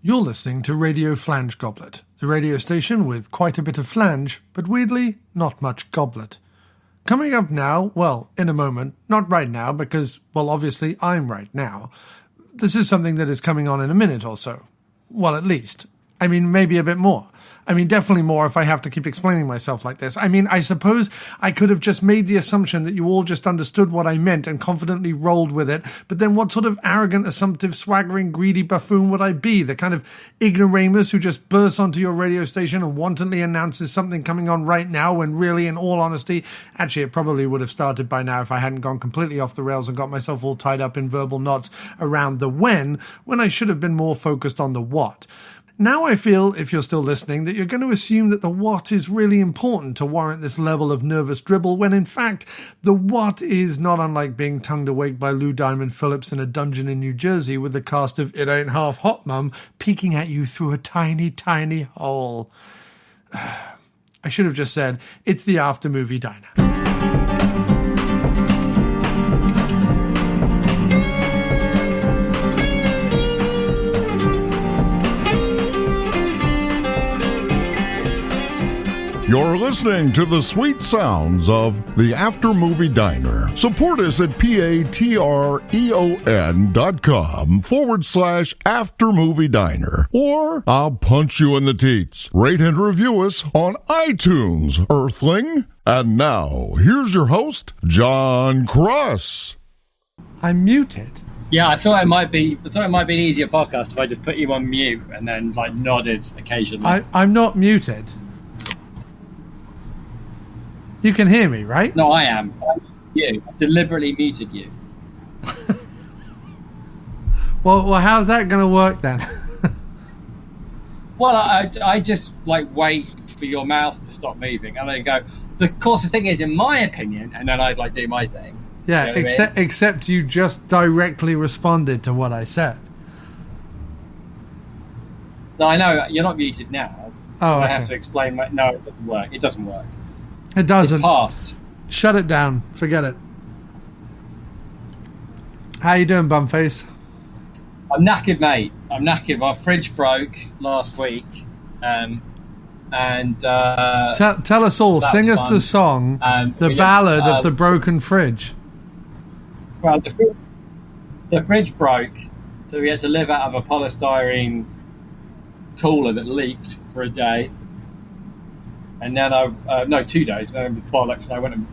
You're listening to Radio Flange Goblet, the radio station with quite a bit of flange, but weirdly, not much goblet. Coming up now, well, in a moment, not right now because, well, obviously I'm right now. This is something that is coming on in a minute or so. Well, at least. I mean, maybe a bit more. I mean, definitely more if I have to keep explaining myself like this. I mean, I suppose I could have just made the assumption that you all just understood what I meant and confidently rolled with it, but then what sort of arrogant, assumptive, swaggering, greedy buffoon would I be? The kind of ignoramus who just bursts onto your radio station and wantonly announces something coming on right now when really, in all honesty, actually it probably would have started by now if I hadn't gone completely off the rails and got myself all tied up in verbal knots around the when I should have been more focused on the what. Now I feel, if you're still listening, that you're going to assume that the what is really important to warrant this level of nervous dribble, when in fact, the what is not unlike being tongued awake by Lou Diamond Phillips in a dungeon in New Jersey with the cast of It Ain't Half Hot Mum peeking at you through a tiny, tiny hole. I should have just said, it's the After Movie Diner. You're listening to the sweet sounds of the After Movie Diner. Support us at patreon.com/After Movie Diner. Or I'll punch you in the teats. Rate and review us on iTunes, Earthling. And now, here's your host, Jon Cross. I'm muted. Yeah, I thought it might be an easier podcast if I just put you on mute and then nodded occasionally. I'm not muted. You can hear me, right? No, I am. I deliberately muted you. Well, how's that going to work then? Well, I just wait for your mouth to stop moving and then go. Of course, the thing is, in my opinion, and then I'd do my thing. Yeah, you know except you just directly responded to what I said. No, I know you're not muted now. Oh, okay. I have to explain. No, it doesn't work. It doesn't work. It doesn't. It's past. Shut it down. Forget it. How you doing, bumface? I'm knackered, mate. I'm knackered. My fridge broke last week. Tell us all. So Sing us fun. the song, the ballad of the broken fridge. Well, the fridge broke, so we had to live out of a polystyrene cooler that leaked for a day. And then 2 days. Then with bollocks, and I went and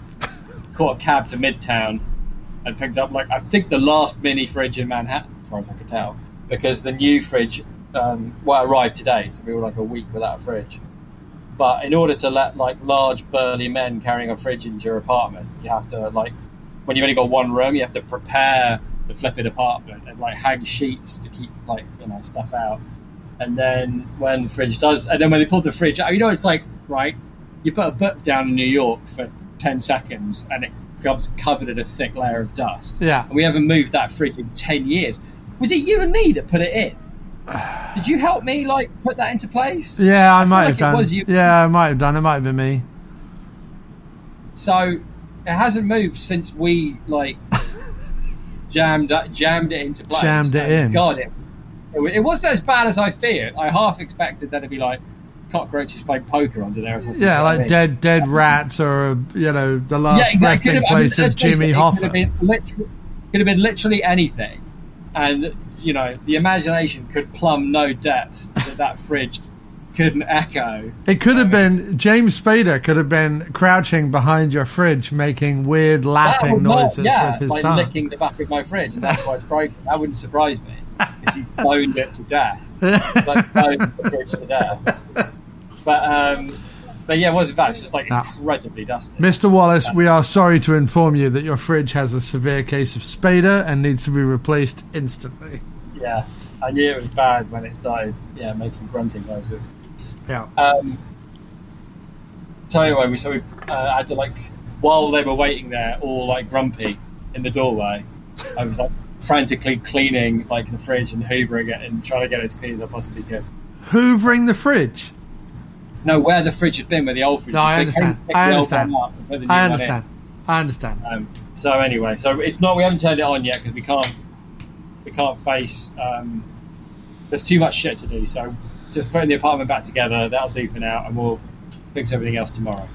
caught a cab to Midtown and picked up I think the last mini fridge in Manhattan, as far as I could tell, because the new fridge arrived today, so we were a week without a fridge. But in order to let large burly men carrying a fridge into your apartment, you have to when you've only got one room, you have to prepare the flipping apartment and hang sheets to keep stuff out. And then when the fridge does, and then when they pulled the fridge out, it's right, you put a book down in New York for 10 seconds and it comes covered in a thick layer of dust. Yeah. And we haven't moved that fridge in 10 years. Was it you and me that put it in? Did you help me put that into place? Yeah, I might have done. It was you. Yeah, I might have done. It might have been me. So it hasn't moved since we jammed it into place. Jammed it in. God, it wasn't as bad as I feared. I half expected there to be cockroaches playing poker under there or something. Yeah, dead rats or the last resting place of Jimmy Hoffa. Could have been literally anything, and the imagination could plumb no depths that fridge couldn't echo. It could have been James Spader could have been crouching behind your fridge making weird lapping noises with his tongue, licking the back of my fridge, and that's why it's broken. That wouldn't surprise me because he's boned it to death. Boned the fridge to death. But yeah, it wasn't bad. It's just incredibly dusty. Mr. Wallace, we are sorry to inform you that your fridge has a severe case of Spader and needs to be replaced instantly. Yeah, I knew it was bad when it started. Yeah, making grunting noises. Yeah. So anyway, we had to while they were waiting there, all grumpy in the doorway. I was frantically cleaning the fridge and hoovering it and trying to get it as clean as I possibly could. Hoovering the fridge? No, where the fridge had been, where the old fridge. No, I understand. I understand. So anyway, it's not. We haven't turned it on yet because we can't face there's too much shit to do. So just putting the apartment back together, that'll do for now, and we'll fix everything else tomorrow.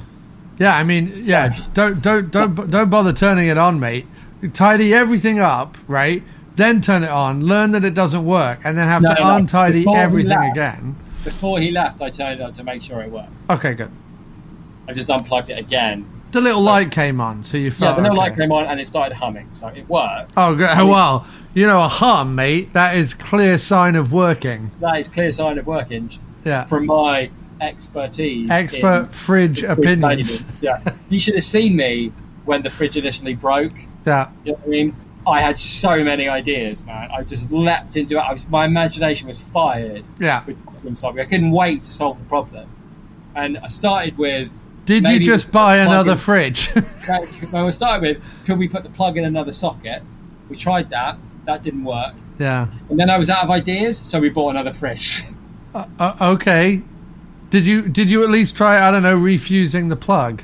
Yeah, I mean, yeah, don't bother turning it on, mate. Tidy everything up, right? Then turn it on, learn that it doesn't work, and then have to untidy everything again. Before he left, I turned it on to make sure it worked. Okay, good. I just unplugged it again. The little light came on, so you felt the little light came on and it started humming, so it worked. Oh, good. Well, a hum, mate, that is clear sign of working. That is clear sign of working. Yeah. From my expertise. Expert fridge opinions. Yeah. You should have seen me when the fridge initially broke. Yeah. You know what I mean? I had so many ideas, man. I just leapt into it. My imagination was fired. Yeah. With problem solving. I couldn't wait to solve the problem. And I started with... Did you just buy another fridge? Well, we started with, could we put the plug in another socket? We tried that. That didn't work. Yeah. And then I was out of ideas, so we bought another fridge. Okay. Did you at least try, I don't know, refusing the plug?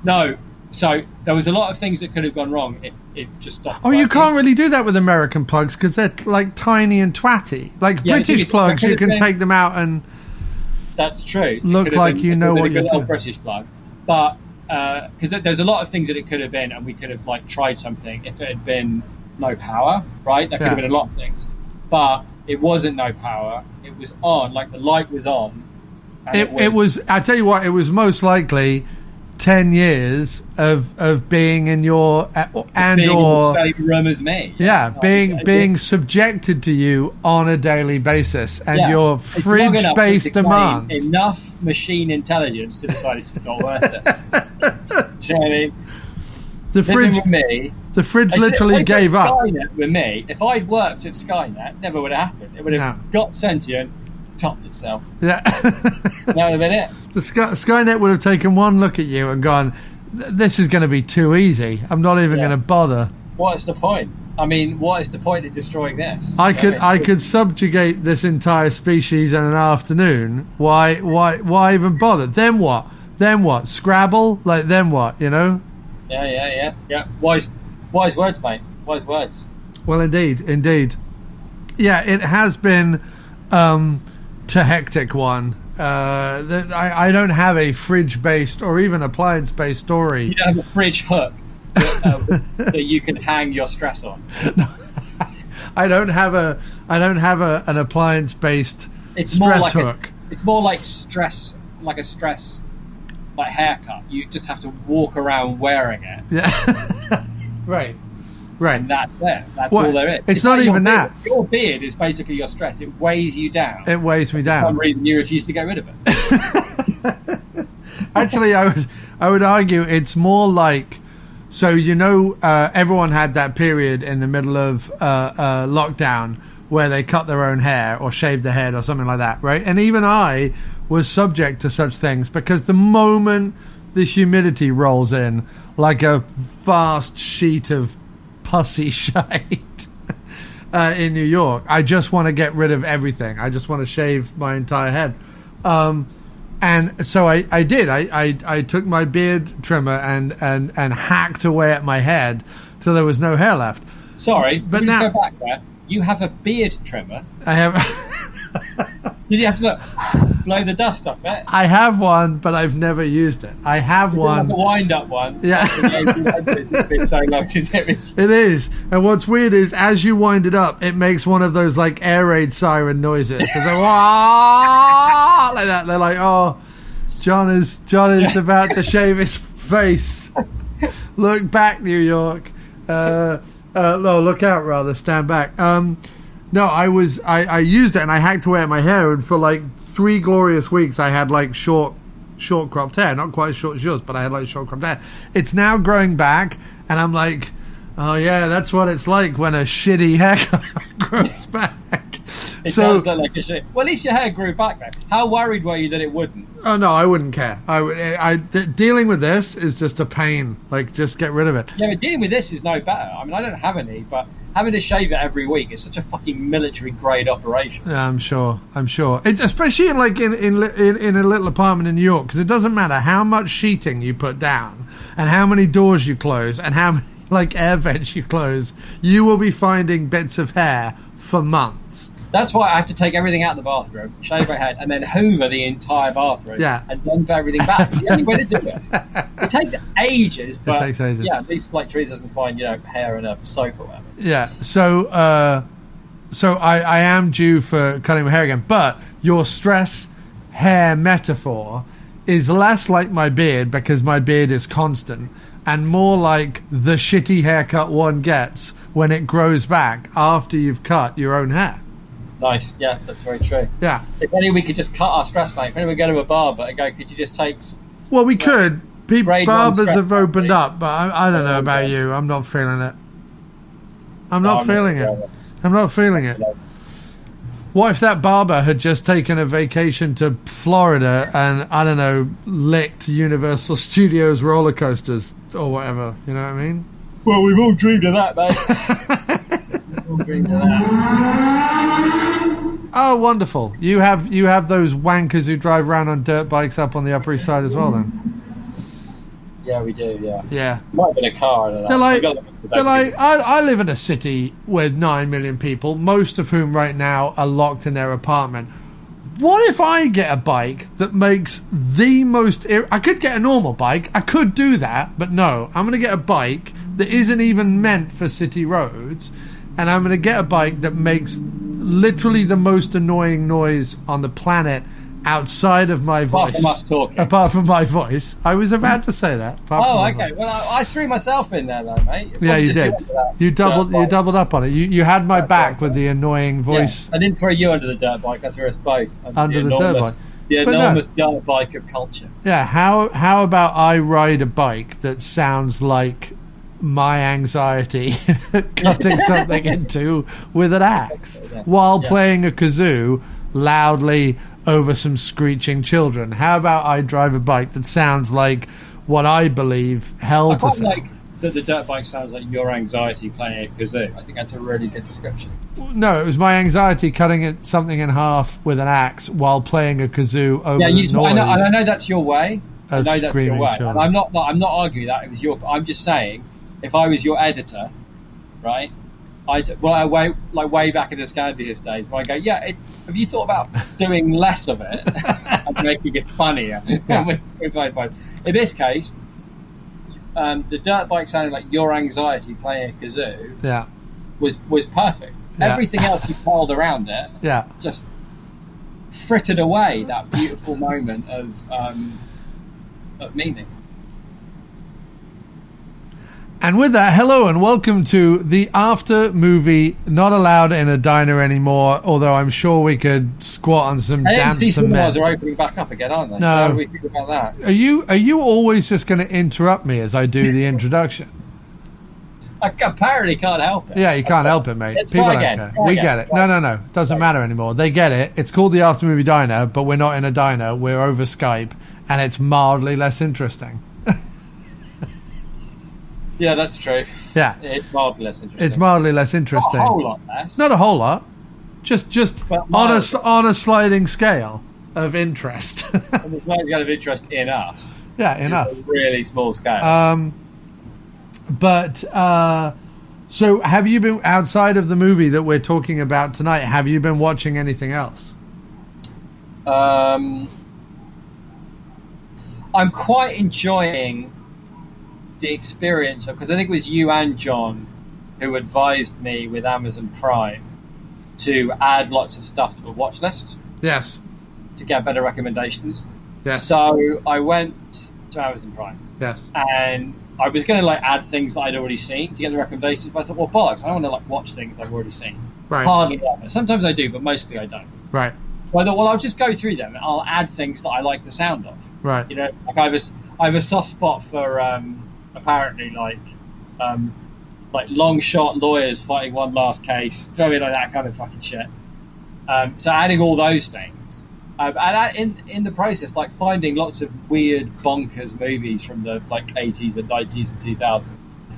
No. So there was a lot of things that could have gone wrong if it just stopped. Oh, you can't really do that with American plugs because they're like tiny and twatty. Like British plugs, you can take them out and... That's true. Look like you know what you're doing. Old British plug, but because there's a lot of things that it could have been, and we could have like tried something if it had been no power, right? That could have been a lot of things, but it wasn't no power. It was on, like the light was on. It was. I tell you what, it was most likely 10 years of being in your in the same room as me. Yeah, being subjected to you on a daily basis, and your fridge-based demands. Enough machine intelligence to decide it's just not worth it. Do you know what I mean? The fridge literally gave up. Skynet with me, if I'd worked at Skynet, never would have happened. It would have got sentient, topped itself. Yeah. That would have been it. The Skynet would have taken one look at you and gone, this is going to be too easy. I'm not even going to bother. What is the point? I mean, what is the point of destroying this? I could subjugate this entire species in an afternoon. Why even bother? Then what? Scrabble? Like, then what, you know? Yeah. Wise words, mate. Wise words. Well, indeed. Yeah, it has been a hectic one. I don't have a fridge-based or even appliance-based story. You don't have a fridge hook that you can hang your stress on. No, I don't have an appliance-based stress hook. It's more like stress, like a stress, like haircut. You just have to walk around wearing it. Yeah. Right. And that's it. That's all there is. It's not like even that. Your beard is basically your stress. It weighs you down. It weighs me down. For some reason, you refuse to get rid of it. Actually, I would argue it's more like, so everyone had that period in the middle of lockdown where they cut their own hair or shaved their head or something like that, right? And even I was subject to such things because the moment the humidity rolls in like a vast sheet of pussy shite in New York, I just want to get rid of everything. I just want to shave my entire head. And so I did. I took my beard trimmer and hacked away at my head till there was no hair left. Sorry, but now go back there. You have a beard trimmer. I have. Did you have to blow the dust off it? I have one, but I've never used it. I have one. Like a wind-up one. Yeah. It's been so long since it is. And what's weird is, as you wind it up, it makes one of those like air raid siren noises. It's like, wah, like that. They're like, oh, John is about to shave his face. Look back, New York. No, look out, rather. Stand back. No, I used it and I hacked away at my hair, and for like 3 glorious weeks I had like short cropped hair. Not quite as short as yours, but I had like short cropped hair. It's now growing back, and I'm like, oh yeah, that's what it's like when a shitty haircut grows back. It does look like a shit. Well, at least your hair grew back then. How worried were you that it wouldn't? Oh no, I wouldn't care. Dealing with this is just a pain. Like, just get rid of it. Yeah, but dealing with this is no better. I mean, I don't have any, but having to shave it every week is such a fucking military grade operation. Yeah, I'm sure. It's especially in a little apartment in New York, because it doesn't matter how much sheeting you put down and how many doors you close and how many like air vents you close, you will be finding bits of hair for months. That's why I have to take everything out of the bathroom, shave my head, and then hoover the entire bathroom. Yeah. And then put everything back. It's the only way to do it. It takes ages, but takes ages. yeah, at least like Teresa doesn't find hair in a soap or whatever. Yeah. So I am due for cutting my hair again, but your stress hair metaphor is less like my beard because my beard is constant, and more like the shitty haircut one gets when it grows back after you've cut your own hair. Nice, yeah, that's very true. Yeah. If only we could just cut our stress, mate. If only we go to a barber and go, could you just take... Well, we could. Barbers stress have opened properly. up, but I don't know about you. I'm not feeling it. I'm not feeling it. What if that barber had just taken a vacation to Florida and, I don't know, licked Universal Studios roller coasters or whatever? You know what I mean? Well, we've all dreamed of that, mate. We've all dreamed of that. Oh, wonderful. You have those wankers who drive around on dirt bikes up on the Upper East Side as well, then? Yeah, we do, yeah. Yeah. Might have been a car, I don't know. They're like, I live in a city with 9 million people, most of whom right now are locked in their apartment. What if I get a bike that makes the most... I could get a normal bike. I could do that, but no. I'm going to get a bike that isn't even meant for city roads, and I'm going to get a bike that makes literally the most annoying noise on the planet outside of my voice. Apart from us talking. Apart from my voice. I was about to say that. Oh, okay. Well, I threw myself in there, though, mate. Yeah, you did. You doubled up on it. You had my back with the annoying voice. Yeah. I didn't throw you under the dirt bike. I threw us both under the dirt bike. The enormous dirt bike of culture. Yeah. How about I ride a bike that sounds like my anxiety cutting something into with an axe while playing a kazoo loudly over some screeching children? How about I drive a bike that sounds like what I believe hell to sound? Like that the dirt bike sounds like your anxiety playing a kazoo. I think that's a really good description. No, it was my anxiety cutting something in half with an axe while playing a kazoo over the noise. I know that's your way. I know that's your way. Children. And I'm not arguing that. It was your... I'm just saying, if I was your editor, right, way back in the Scandinavia days, where I go, have you thought about doing less of it and making it funnier? Yeah. In this case, the dirt bike sounded like your anxiety playing a kazoo was perfect. Yeah. Everything else you piled around it just frittered away that beautiful moment of meaning. And with that, hello and welcome to the after movie, not allowed in a diner anymore, although I'm sure we could squat on some damp cement. Cinemas are opening back up again, aren't they? No. How do we think about that? Are you always just going to interrupt me as I do the introduction? I apparently can't help it. Yeah, you can't help it, mate. People don't care. We get it. No. Doesn't matter anymore. They get it. It's called the after movie diner, but we're not in a diner. We're over Skype, and it's mildly less interesting. Yeah, that's true. Yeah. It's mildly less interesting. It's mildly less interesting. Not a whole lot less. Not a whole lot. Just on a sliding scale of interest. And the sliding scale of interest in us. Yeah, in us. A really small scale. So have you been, outside of the movie that we're talking about tonight, have you been watching anything else? I'm quite enjoying the experience of, because I think it was you and John who advised me with Amazon Prime to add lots of stuff to the watch list. Yes. To get better recommendations. Yes. So I went to Amazon Prime. Yes. And I was going to add things that I'd already seen to get the recommendations, but I thought, well, bollocks, I don't want to watch things I've already seen. Right. Hardly ever. Sometimes I do, but mostly I don't. Right. So I thought, well, I'll just go through them and I'll add things that I like the sound of. Right. You know, I have a soft spot for apparently long shot lawyers fighting one last case, that kind of fucking shit. So adding all those things, and in the process, finding lots of weird bonkers movies from the 80s and 90s and 2000s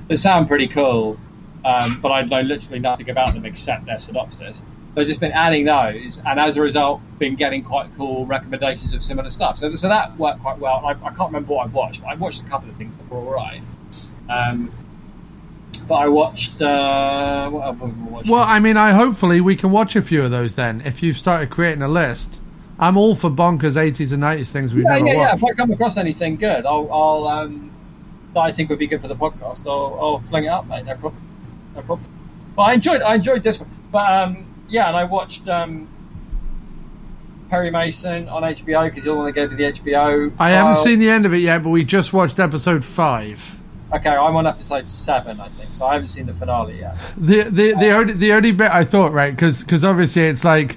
that sound pretty cool, but I know literally nothing about them except their synopsis. So I've just been adding those, and as a result, been getting quite cool recommendations of similar stuff. So that worked quite well. I can't remember what I've watched, but I've watched a couple of things that were all right. But I watched. What have I watched? Well, I mean, hopefully we can watch a few of those then. If you've started creating a list, I'm all for bonkers 80s and 90s things we've never watched. If I come across anything good, I'll that I think would be good for the podcast, I'll fling it up, mate. No problem. But I enjoyed this one. But and I watched Perry Mason on HBO because you're the one that gave me the HBO. I haven't seen the end of it yet, but we just watched episode 5. Okay, I'm on episode 7, I think, so I haven't seen the finale yet. The only bit I thought, right, because obviously it's like,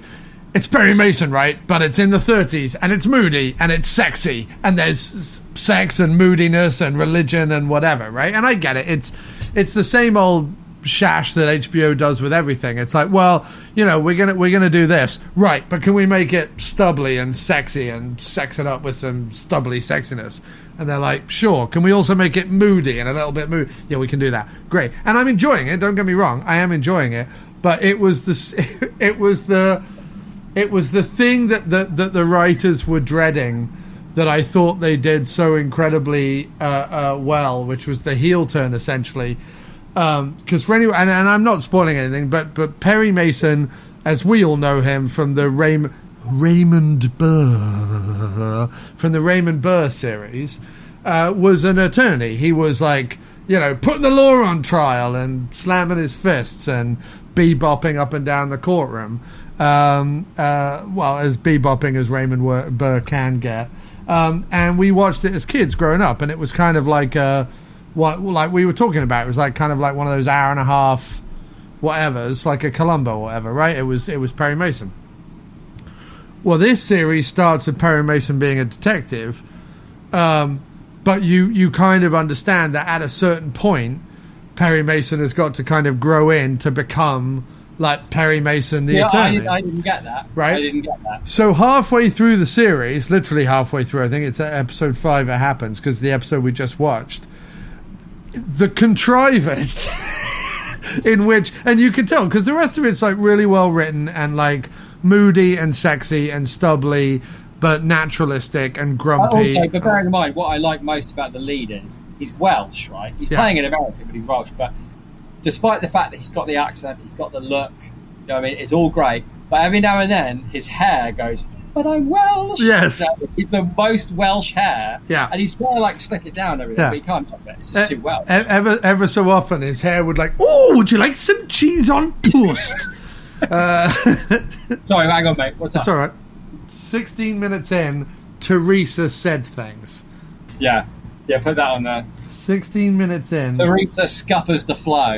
it's Perry Mason, right, but it's in the 30s, and it's moody, and it's sexy, and there's sex and moodiness and religion and whatever, right? And I get it. It's the same old shash that HBO does with everything. It's like, well, we're gonna do this, right? But can we make it stubbly and sexy and sex it up with some stubbly sexiness? And they're like, sure. Can we also make it moody and a little bit moody? Yeah, we can do that. Great. And I'm enjoying it. Don't get me wrong. I am enjoying it. But it was the thing that the writers were dreading that I thought they did so incredibly well, which was the heel turn essentially. Because for anyone, and I'm not spoiling anything, but Perry Mason, as we all know him from the Raymond Burr series, was an attorney. He was like, putting the law on trial and slamming his fists and bebopping up and down the courtroom. As bebopping as Raymond Burr can get. And we watched it as kids growing up, and it was kind of like like we were talking about. It was like kind of like one of those hour and a half whatevers, like a Columbo or whatever, right? It was Perry Mason. Well, this series starts with Perry Mason being a detective, but you kind of understand that at a certain point, Perry Mason has got to kind of grow in to become like Perry Mason, the attorney. I didn't get that. Right? I didn't get that. So halfway through the series, literally halfway through, I think it's at episode 5 it happens, because the episode we just watched, the contrivance in which, and you can tell, because the rest of it's like really well written and like moody and sexy and stubbly, but naturalistic and grumpy. Also, but bearing in mind, what I like most about the lead is he's Welsh, right? He's playing in America, but he's Welsh. But despite the fact that he's got the accent, he's got the look, what I mean? It's all great. But every now and then, his hair goes, but I'm Welsh. Yes. He's the most Welsh hair. Yeah. And he's trying to like slick it down and everything, but he can't help it. It's just too Welsh. Ever so often, his hair would like, oh, would you like some cheese on toast? Sorry, hang on, mate. What's up? It's all right. 16 minutes in, Teresa said things. Yeah, put that on there. 16 minutes in. Teresa scuppers the flow.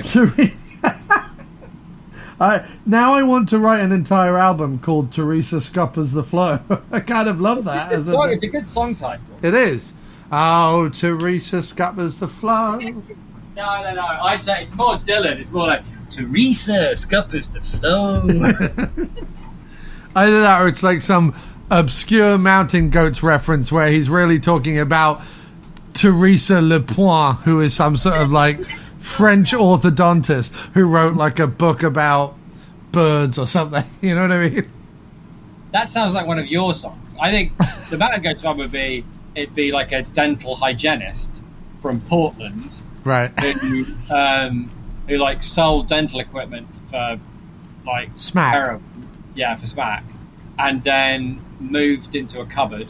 Now I want to write an entire album called Teresa Scuppers the Flow. I kind of love that. It's a good song title. It is. Oh, Teresa Scuppers the Flow. No. I'd say it's more Dylan. It's more like Teresa scuppers the flow. Either that or it's like some obscure Mountain Goats reference where he's really talking about Teresa Lepoint, who is some sort of like French orthodontist who wrote like a book about birds or something. You know what I mean? That sounds like one of your songs. I think the Mountain Goats one it'd be like a dental hygienist from Portland, right? Who like sold dental equipment for like smack. Heroin. Yeah, for smack, and then moved into a cupboard.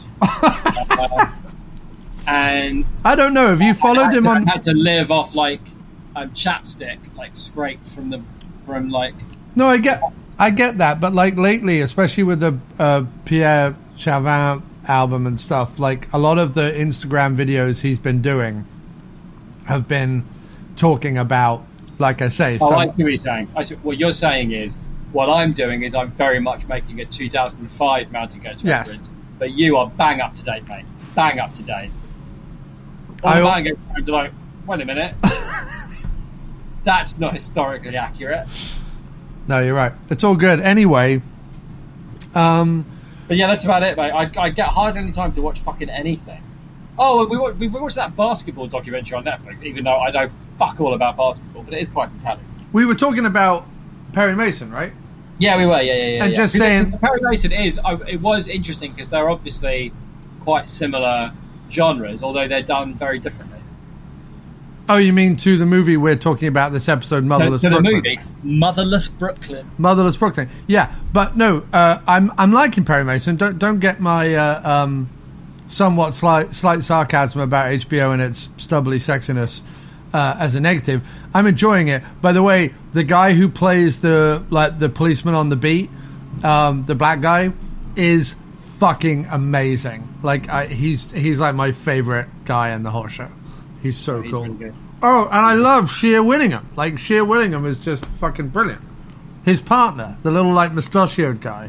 And I don't know. Have you followed him on? Had to live off like chapstick, like scraped from like. No, I get that, but like lately, especially with the Pierre Chavin album and stuff, like a lot of the Instagram videos he's been doing have been talking about, like I say. I see what you're saying. What you're saying is, what I'm doing is I'm very much making a 2005 Mountain Goats reference, but you are bang up to date, mate. Bang up to date. Mountain Goats are like, wait a minute, that's not historically accurate. No, you're right. It's all good. Anyway, but yeah, that's about it, mate. I get hardly any time to watch fucking anything. Oh, we watched that basketball documentary on Netflix, even though I know fuck all about basketball, but it is quite compelling. We were talking about Perry Mason, right? Yeah, we were. Yeah. And just saying, Perry Mason it was interesting because they're obviously quite similar genres, although they're done very differently. Oh, you mean to the movie we're talking about this episode, Motherless to the Brooklyn? movie Motherless Brooklyn. Motherless Brooklyn. Yeah, but no, I'm liking Perry Mason. Don't get my somewhat slight sarcasm about HBO and its stubbly sexiness as a negative. I'm enjoying it. By the way, the guy who plays the policeman on the beat, the black guy, is fucking amazing. Like he's like my favorite guy in the whole show. He's so cool. Really good. Oh, and I love Shea Whittingham. Like Shea Whittingham is just fucking brilliant. His partner, the little like mustachioed guy.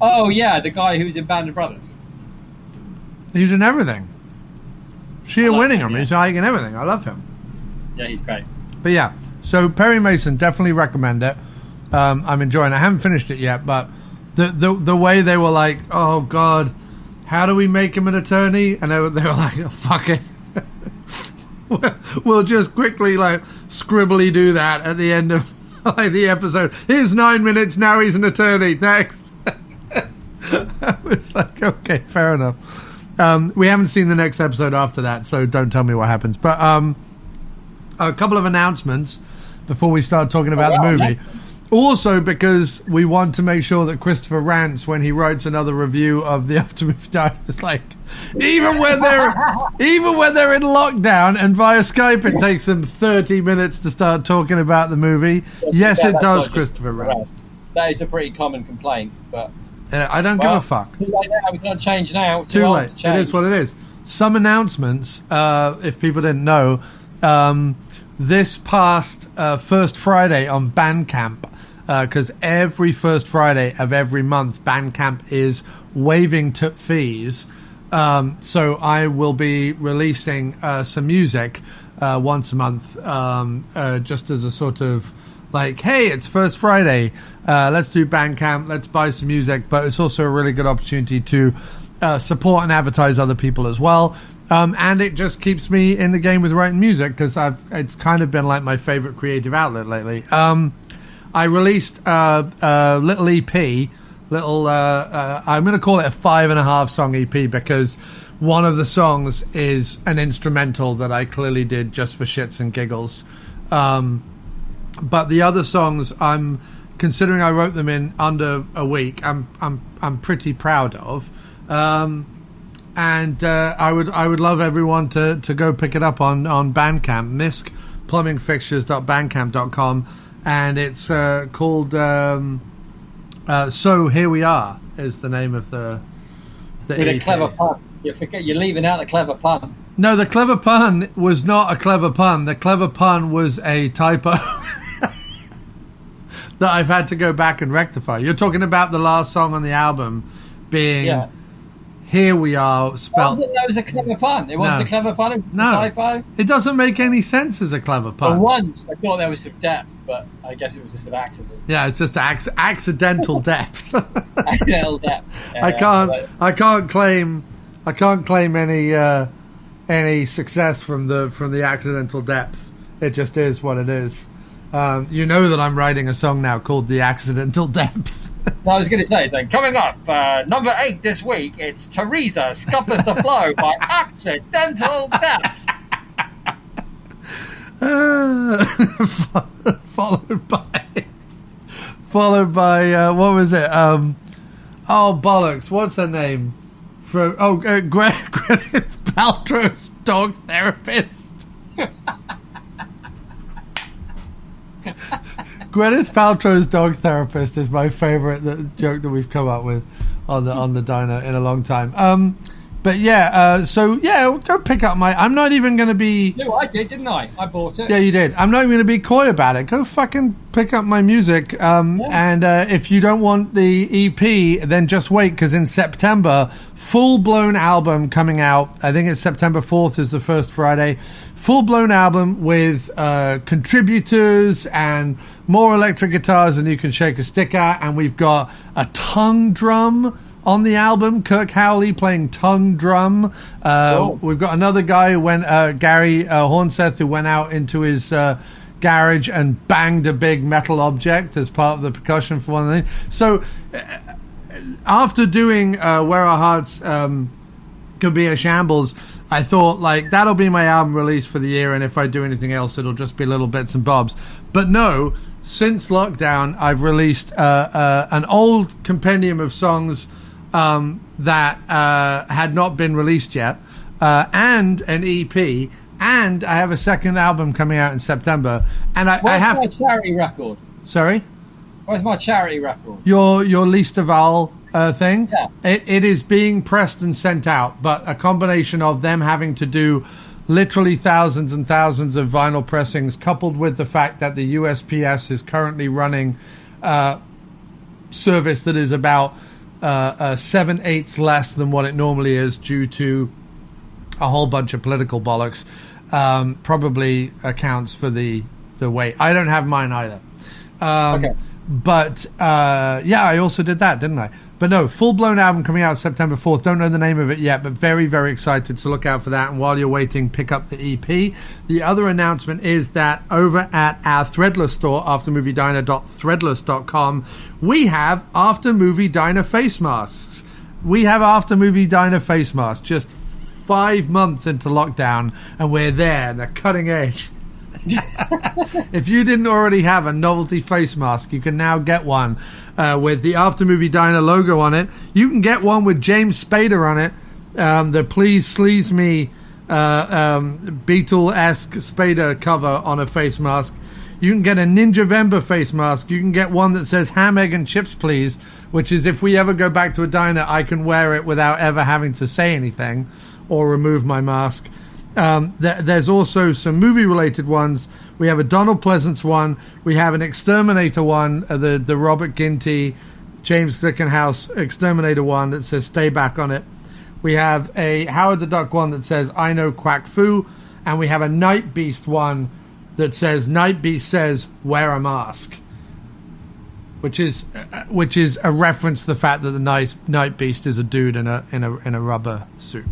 Oh yeah, the guy who's in Band of Brothers. He's in everything. Shea Whittingham, yeah. he's like in everything. I love him. Yeah, he's great. But yeah, so Perry Mason, definitely recommend it. I'm enjoying it. I haven't finished it yet, but the way they were like, oh God, how do we make him an attorney? And they were like, oh, fuck it. We'll just quickly like scribbly do that at the end of like the episode. Here's 9 minutes, now he's an attorney. Next. I was like, okay, fair enough. We haven't seen the next episode after that, so don't tell me what happens. But a couple of announcements before we start talking about the movie. Yeah. Also, because we want to make sure that Christopher rants when he writes another review of the After Movie Diary. It's like, even when they're in lockdown and via Skype, it takes them 30 minutes to start talking about the movie. Yes, it does, Christopher rants. That is a pretty common complaint, but I don't give a fuck. Too late now. We can't change now. Too late. It is what it is. Some announcements, if people didn't know, this past first Friday on Bandcamp, because every first Friday of every month, Bandcamp is waiving tip fees. So I will be releasing some music once a month, just as a sort of like, hey, it's first Friday. Let's do Bandcamp. Let's buy some music. But it's also a really good opportunity to support and advertise other people as well. And it just keeps me in the game with writing music because it's kind of been like my favorite creative outlet lately. I released a little EP, I'm going to call it a 5.5 song EP because one of the songs is an instrumental that I clearly did just for shits and giggles. But the other songs, I'm considering I wrote them in under a week. I'm pretty proud of. And I would love everyone to go pick it up on Bandcamp, miskplumbingfixtures.bandcamp.com, and it's called So Here We Are is the name of the With EP. a clever pun. You're leaving out the clever pun. No, the clever pun was not a clever pun. The clever pun was a typo that I've had to go back and rectify. You're talking about the last song on the album being Here We Are spelled. That was a clever pun. It wasn't a clever pun. It was a typo. It doesn't make any sense as a clever pun. For once, I thought there was some depth, but I guess it was just an accident. Yeah, it's just accidental depth. Accidental depth. Yeah, I can't claim any success from the accidental depth. It just is what it is. You know that I'm writing a song now called The Accidental Depth. I was going to say, so coming up, number 8 this week, it's Teresa Scuppers the Flow by Accidental Depth. Followed by what was it? Oh bollocks! What's her name? Gwyneth Paltrow's dog therapist. Gwyneth Paltrow's dog therapist is my favorite joke that we've come up with on the diner in a long time. But yeah, go pick up my. I'm not even going to be. No, I did, didn't I? I bought it. Yeah, you did. I'm not even going to be coy about it. Go fucking pick up my music. And if you don't want the EP, then just wait, because in September, full-blown album coming out. I think it's September 4th is the first Friday. Full-blown album with contributors and more electric guitars than you can shake a stick at. And we've got a tongue drum on the album, Kirk Howley playing tongue drum. We've got another guy who went, Gary Hornseth, who went out into his garage and banged a big metal object as part of the percussion for one of the things. So after doing Where Our Hearts could be a shambles. I thought, like, that'll be my album release for the year, and if I do anything else, it'll just be little bits and bobs. But no, since lockdown, I've released an old compendium of songs that had not been released yet, and an EP, and I have a second album coming out in September. And I have my charity record? Sorry? Where's my charity record? Your Liste Val thing? Yeah. It is being pressed and sent out, but a combination of them having to do literally thousands and thousands of vinyl pressings, coupled with the fact that the USPS is currently running service that is about 7/8 less than what it normally is due to a whole bunch of political bollocks, probably accounts for the wait. I don't have mine either. Okay. But yeah, I also did that, didn't I? But no, full-blown album coming out September 4th. Don't know the name of it yet, but very, very excited, so look out for that. And while you're waiting, pick up the EP. The other announcement is that over at our Threadless store, aftermoviediner.threadless.com, we have After Movie Diner face masks. We have After Movie Diner face masks just 5 months into lockdown, and we're there, and they're cutting edge. If you didn't already have a novelty face mask, you can now get one with the After Movie Diner logo on it. You can get one with James Spader on it, the Please Sleaze Me Beatle-esque Spader cover on a face mask. You can get a Ninja Vember face mask. You can get one that says ham, egg, and chips, please, which is if we ever go back to a diner, I can wear it without ever having to say anything or remove my mask. There's also some movie-related ones. We have a Donald Pleasance one. We have an Exterminator one, the Robert Ginty, James Glickenhaus Exterminator one that says "Stay Back" on it. We have a Howard the Duck one that says "I know Quack Fu," and we have a Night Beast one that says "Night Beast says wear a mask," which is a reference to the fact that the Night Beast is a dude in a rubber suit.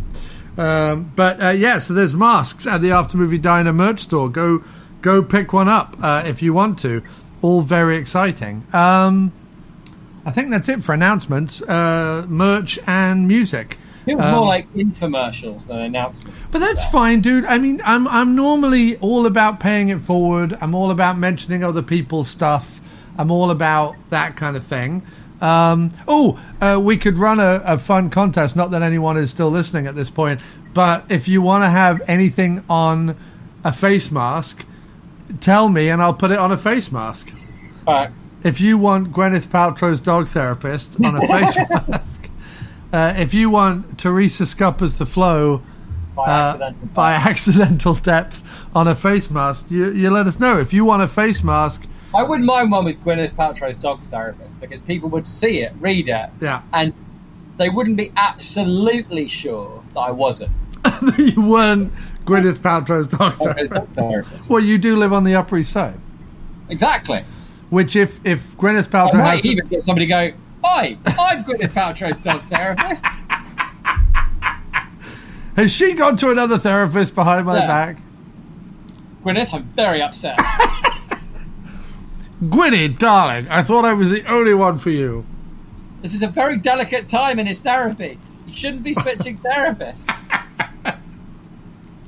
Yeah, so there's masks at the After Movie Diner merch store. Go pick one up if you want to. All very exciting. I think that's it for announcements, merch, and music. Feels more like infomercials than announcements. But that's fine, dude. I mean, I'm normally all about paying it forward. I'm all about mentioning other people's stuff. I'm all about that kind of thing. We could run a fun contest. Not that anyone is still listening at this point, but if you want to have anything on a face mask, tell me and I'll put it on a face mask. All right. If you want Gwyneth Paltrow's dog therapist on a face mask, if you want Teresa Scupper's The Flow by accidental depth on a face mask, you let us know. If you want a face mask, I wouldn't mind one with Gwyneth Paltrow's dog therapist because people would see it, read it, and they wouldn't be absolutely sure that I wasn't. You weren't Gwyneth Paltrow's dog therapist. Well, you do live on the Upper East Side. Exactly. Which, if Gwyneth Paltrow I might even get somebody to go, "Hi, I'm Gwyneth Paltrow's dog therapist." Has she gone to another therapist behind my back? Gwyneth, I'm very upset. Gwynny, darling, I thought I was the only one for you. This is a very delicate time in his therapy. You shouldn't be switching therapists. You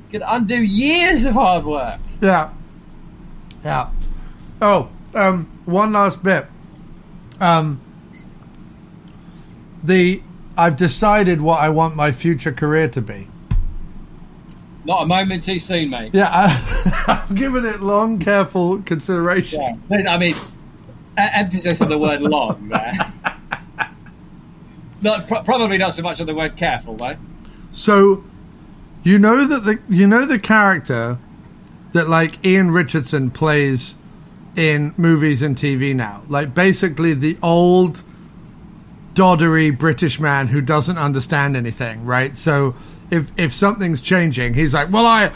could undo years of hard work. Yeah. Oh, one last bit. I've decided what I want my future career to be. Not a moment too soon, mate. Yeah, I've given it long, careful consideration. Yeah. I mean, emphasis on the word long there. Probably not so much on the word careful, though. So, you know the character that like Ian Richardson plays in movies and TV now, like basically the old doddery British man who doesn't understand anything, right? So if something's changing, he's like, well, I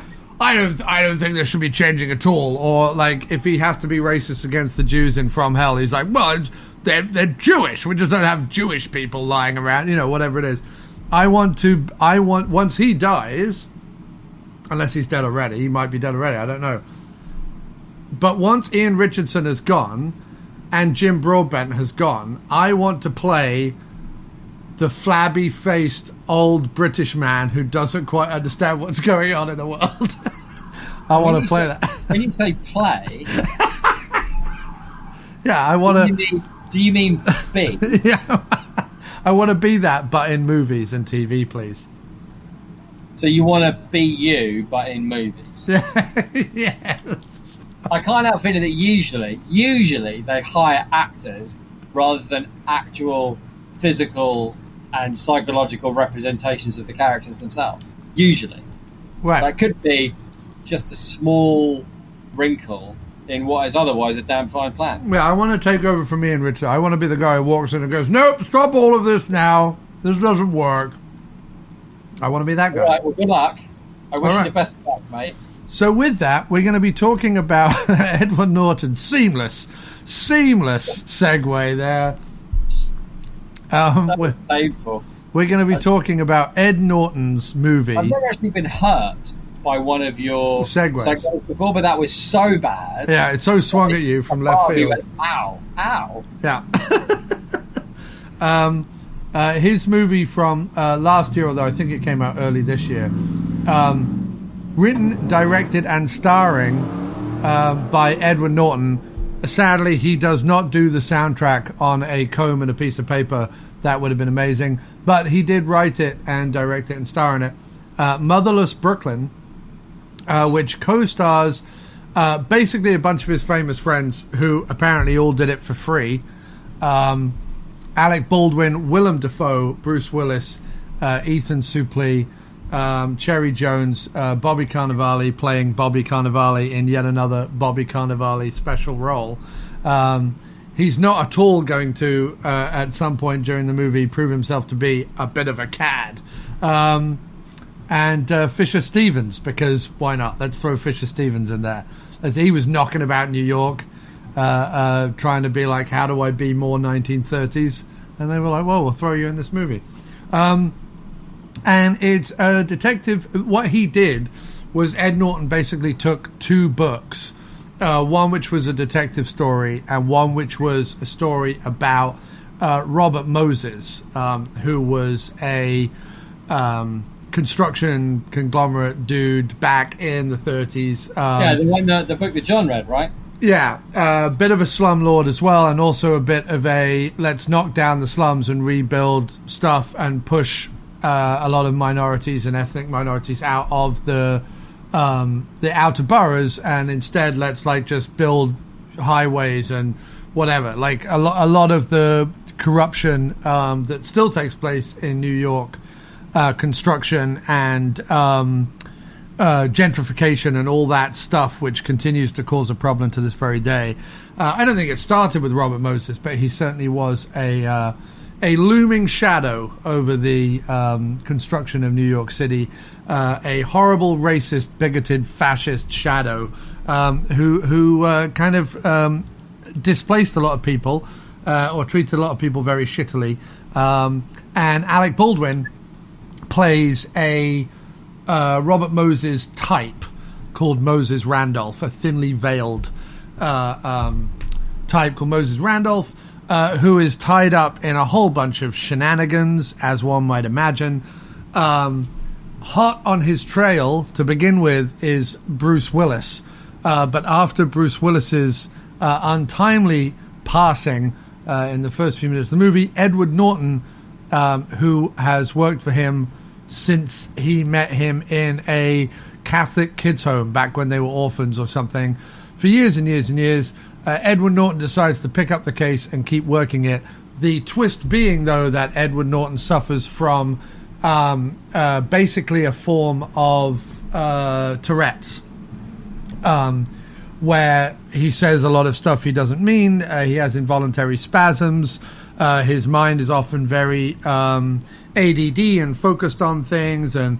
don't think there should be changing at all. Or like if he has to be racist against the Jews in From Hell, he's like, well, they're Jewish. We just don't have Jewish people lying around, whatever it is. I want once he dies, unless he's dead already, he might be dead already, I don't know. But once Ian Richardson is gone and Jim Broadbent has gone, I want to play the flabby-faced old British man who doesn't quite understand what's going on in the world. I want to play that. When you say play, yeah, I want to. Do you mean be? Yeah, I want to be that, but in movies and TV, please. So you want to be you, but in movies? Yes. I can't help feeling that usually they hire actors rather than actual physical and psychological representations of the characters themselves. Usually. Right. That could be just a small wrinkle in what is otherwise a damn fine plan. Yeah, I want to take over from Ian Richard. I want to be the guy who walks in and goes, nope, stop all of this now. This doesn't work. I want to be that guy. All right, well, good luck. I wish you the best of luck, mate. So with that, we're going to be talking about Edward Norton. Seamless segue there. We're going to be talking about Ed Norton's movie. I've never actually been hurt by one of your segues before, but that was so bad. Yeah, it so swung at you from left field. Went, ow. Yeah. His movie from last year, although I think it came out early this year, written, directed, and starring by Edward Norton. Sadly, he does not do the soundtrack on a comb and a piece of paper. That would have been amazing. But he did write it and direct it and star in it. Motherless Brooklyn, which co-stars basically a bunch of his famous friends who apparently all did it for free. Alec Baldwin, Willem Dafoe, Bruce Willis, Ethan Suplee, Cherry Jones, Bobby Cannavale playing Bobby Cannavale in yet another Bobby Cannavale special role. He's not at all going to, at some point during the movie, prove himself to be a bit of a cad. And Fisher Stevens, because why not? Let's throw Fisher Stevens in there. As he was knocking about New York, trying to be like, how do I be more 1930s? And they were like, well, we'll throw you in this movie. And it's a detective. What he did was Ed Norton basically took two books, one which was a detective story and one which was a story about Robert Moses, who was a construction conglomerate dude back in the 30s. The book that John read, right? Yeah, a bit of a slumlord as well, and also a bit of a let's knock down the slums and rebuild stuff and push a lot of minorities and ethnic minorities out of the outer boroughs, and instead let's just build highways and whatever. Like a lot of the corruption that still takes place in New York, construction and gentrification and all that stuff, which continues to cause a problem to this very day. I don't think it started with Robert Moses, but he certainly was a looming shadow over the construction of New York City, a horrible, racist, bigoted, fascist shadow who kind of displaced a lot of people or treated a lot of people very shittily. And Alec Baldwin plays a Robert Moses type called Moses Randolph, a thinly veiled type called Moses Randolph, who is tied up in a whole bunch of shenanigans, as one might imagine. Hot on his trail to begin with is Bruce Willis, but after Bruce Willis's untimely passing in the first few minutes of the movie, Edward Norton, who has worked for him since he met him in a Catholic kids' home back when they were orphans or something, for years and years and years, Edward Norton decides to pick up the case and keep working it. The twist being, though, that Edward Norton suffers from basically a form of Tourette's, where he says a lot of stuff he doesn't mean. He has involuntary spasms. His mind is often very ADD and focused on things, and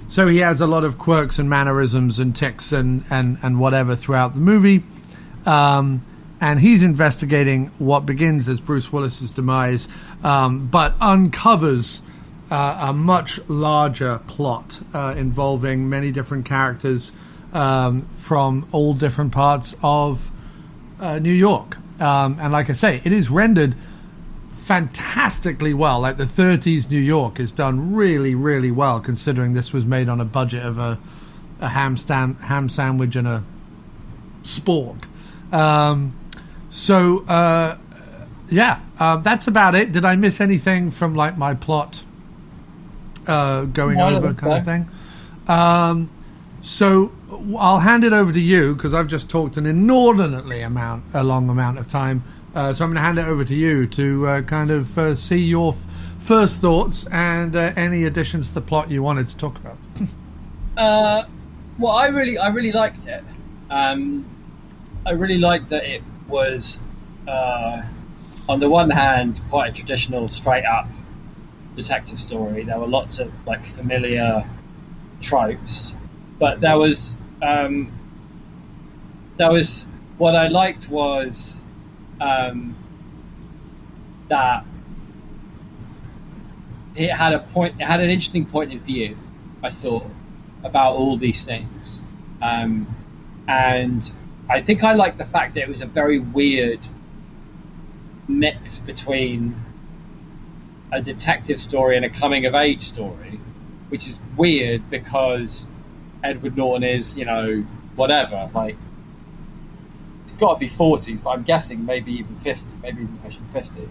so he has a lot of quirks and mannerisms and tics and whatever throughout the movie. And he's investigating what begins as Bruce Willis's demise, but uncovers a much larger plot involving many different characters from all different parts of New York. And like I say, it is rendered fantastically well. Like the 30s New York is done really, really well, considering this was made on a budget of a ham sandwich and a spork. That's about it. Did I miss anything from like my plot going over kind of thing? So I'll hand it over to you because I've just talked an inordinately long amount of time. So I'm going to hand it over to you to kind of see your first thoughts and any additions to the plot you wanted to talk about. Well, I really liked it. I really liked that it was, on the one hand, quite a traditional, straight-up detective story. There were lots of like familiar tropes, but there was what I liked was that it had an interesting point of view, I thought, about all these things, and I think I liked the fact that it was a very weird mix between a detective story and a coming of age story, which is weird because Edward Norton is, whatever, like he's got to be 40s, but I'm guessing maybe even 50, maybe even pushing 50.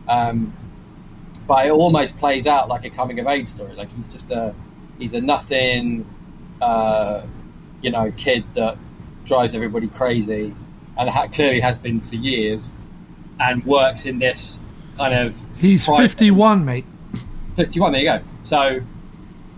But it almost plays out like a coming of age story. Like he's a nothing, kid that drives everybody crazy and clearly has been for years, and works in this kind of... He's 51, mate. 51, there you go. So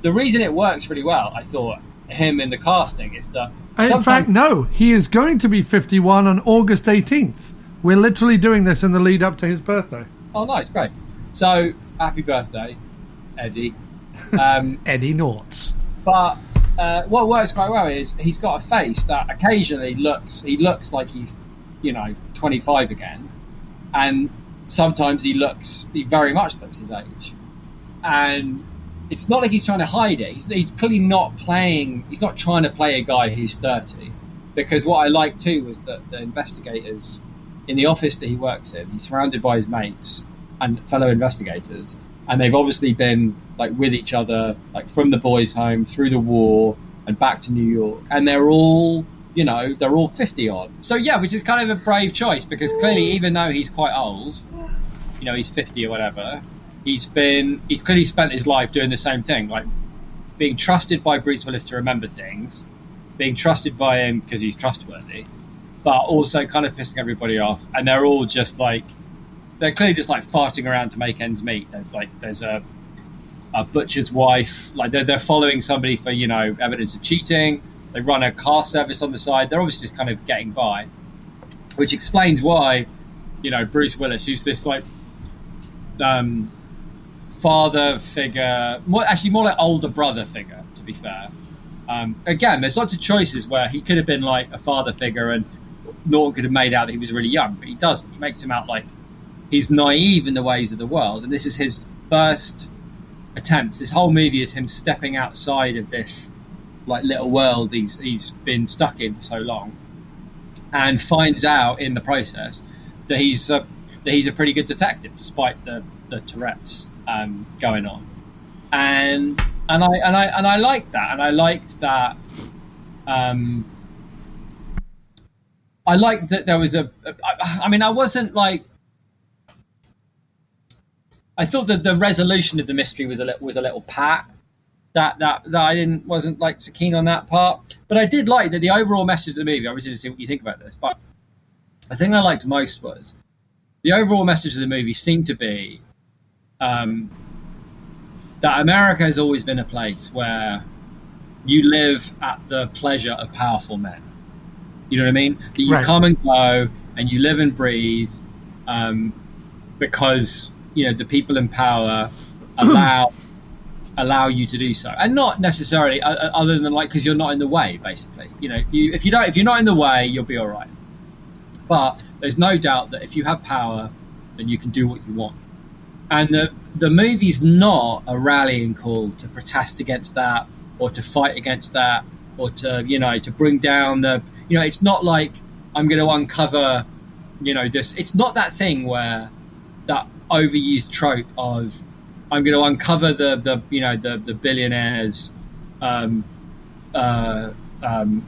the reason it works really well, I thought, him in the casting, is that... In fact, no, he is going to be 51 on August 18th. We're literally doing this in the lead up to his birthday. Oh, nice, great. So, happy birthday, Eddie. Eddie Nortz. But what works quite well is he's got a face that occasionally looks like he's 25 again, and sometimes he very much looks his age, and it's not like he's trying to hide it. He's clearly not playing. He's not trying to play a guy who's 30, because what I liked too was that the investigators in the office that he works in, he's surrounded by his mates and fellow investigators, and they've obviously been like with each other, like from the boys' home through the war and back to New York, and they're all 50 odd. So yeah, which is kind of a brave choice, because clearly, even though he's quite old, he's 50 or whatever, he's clearly spent his life doing the same thing, like being trusted by Bruce Willis to remember things, being trusted by him because he's trustworthy, but also kind of pissing everybody off, and they're all just like, they're clearly just like farting around to make ends meet. There's a butcher's wife, like they're following somebody for evidence of cheating. They run a car service on the side. They're obviously just kind of getting by, which explains why Bruce Willis, who's this like father figure, more like older brother figure, to be fair. Again, there's lots of choices where he could have been like a father figure and Norton could have made out that he was really young, but he doesn't. He makes him out like he's naive in the ways of the world, and this is his first attempts. This whole movie is him stepping outside of this like little world he's been stuck in for so long, and finds out in the process that he's a pretty good detective despite the Tourette's going on, and I liked that, and I liked that. I liked that there was I wasn't like. I thought that the resolution of the mystery was a little pat. That I wasn't like so keen on that part, but I did like that the overall message of the movie. I'm interested to see what you think about this, but the thing I liked most was the overall message of the movie seemed to be that America has always been a place where you live at the pleasure of powerful men. You know what I mean? That you come and go and you live and breathe because the people in power allow you to do so, and not necessarily other than like because you're not in the way. Basically, if you're not in the way, you'll be all right. But there's no doubt that if you have power, then you can do what you want. And the movie's not a rallying call to protest against that, or to fight against that, or to to bring down the. It's not like I'm going to uncover this. It's not that thing where that overused trope of I'm going to uncover the billionaire's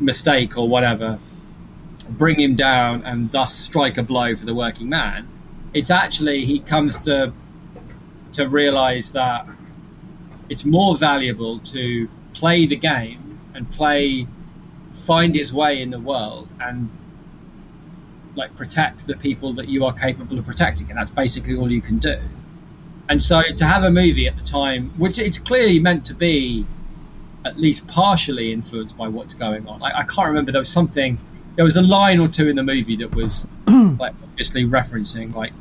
mistake or whatever, bring him down, and thus strike a blow for the working man. It's actually he comes to realize that it's more valuable to play the game and find his way in the world and like protect the people that you are capable of protecting, and that's basically all you can do. And so to have a movie at the time, which it's clearly meant to be at least partially influenced by what's going on. I can't remember, there was a line or two in the movie that was like obviously referencing like,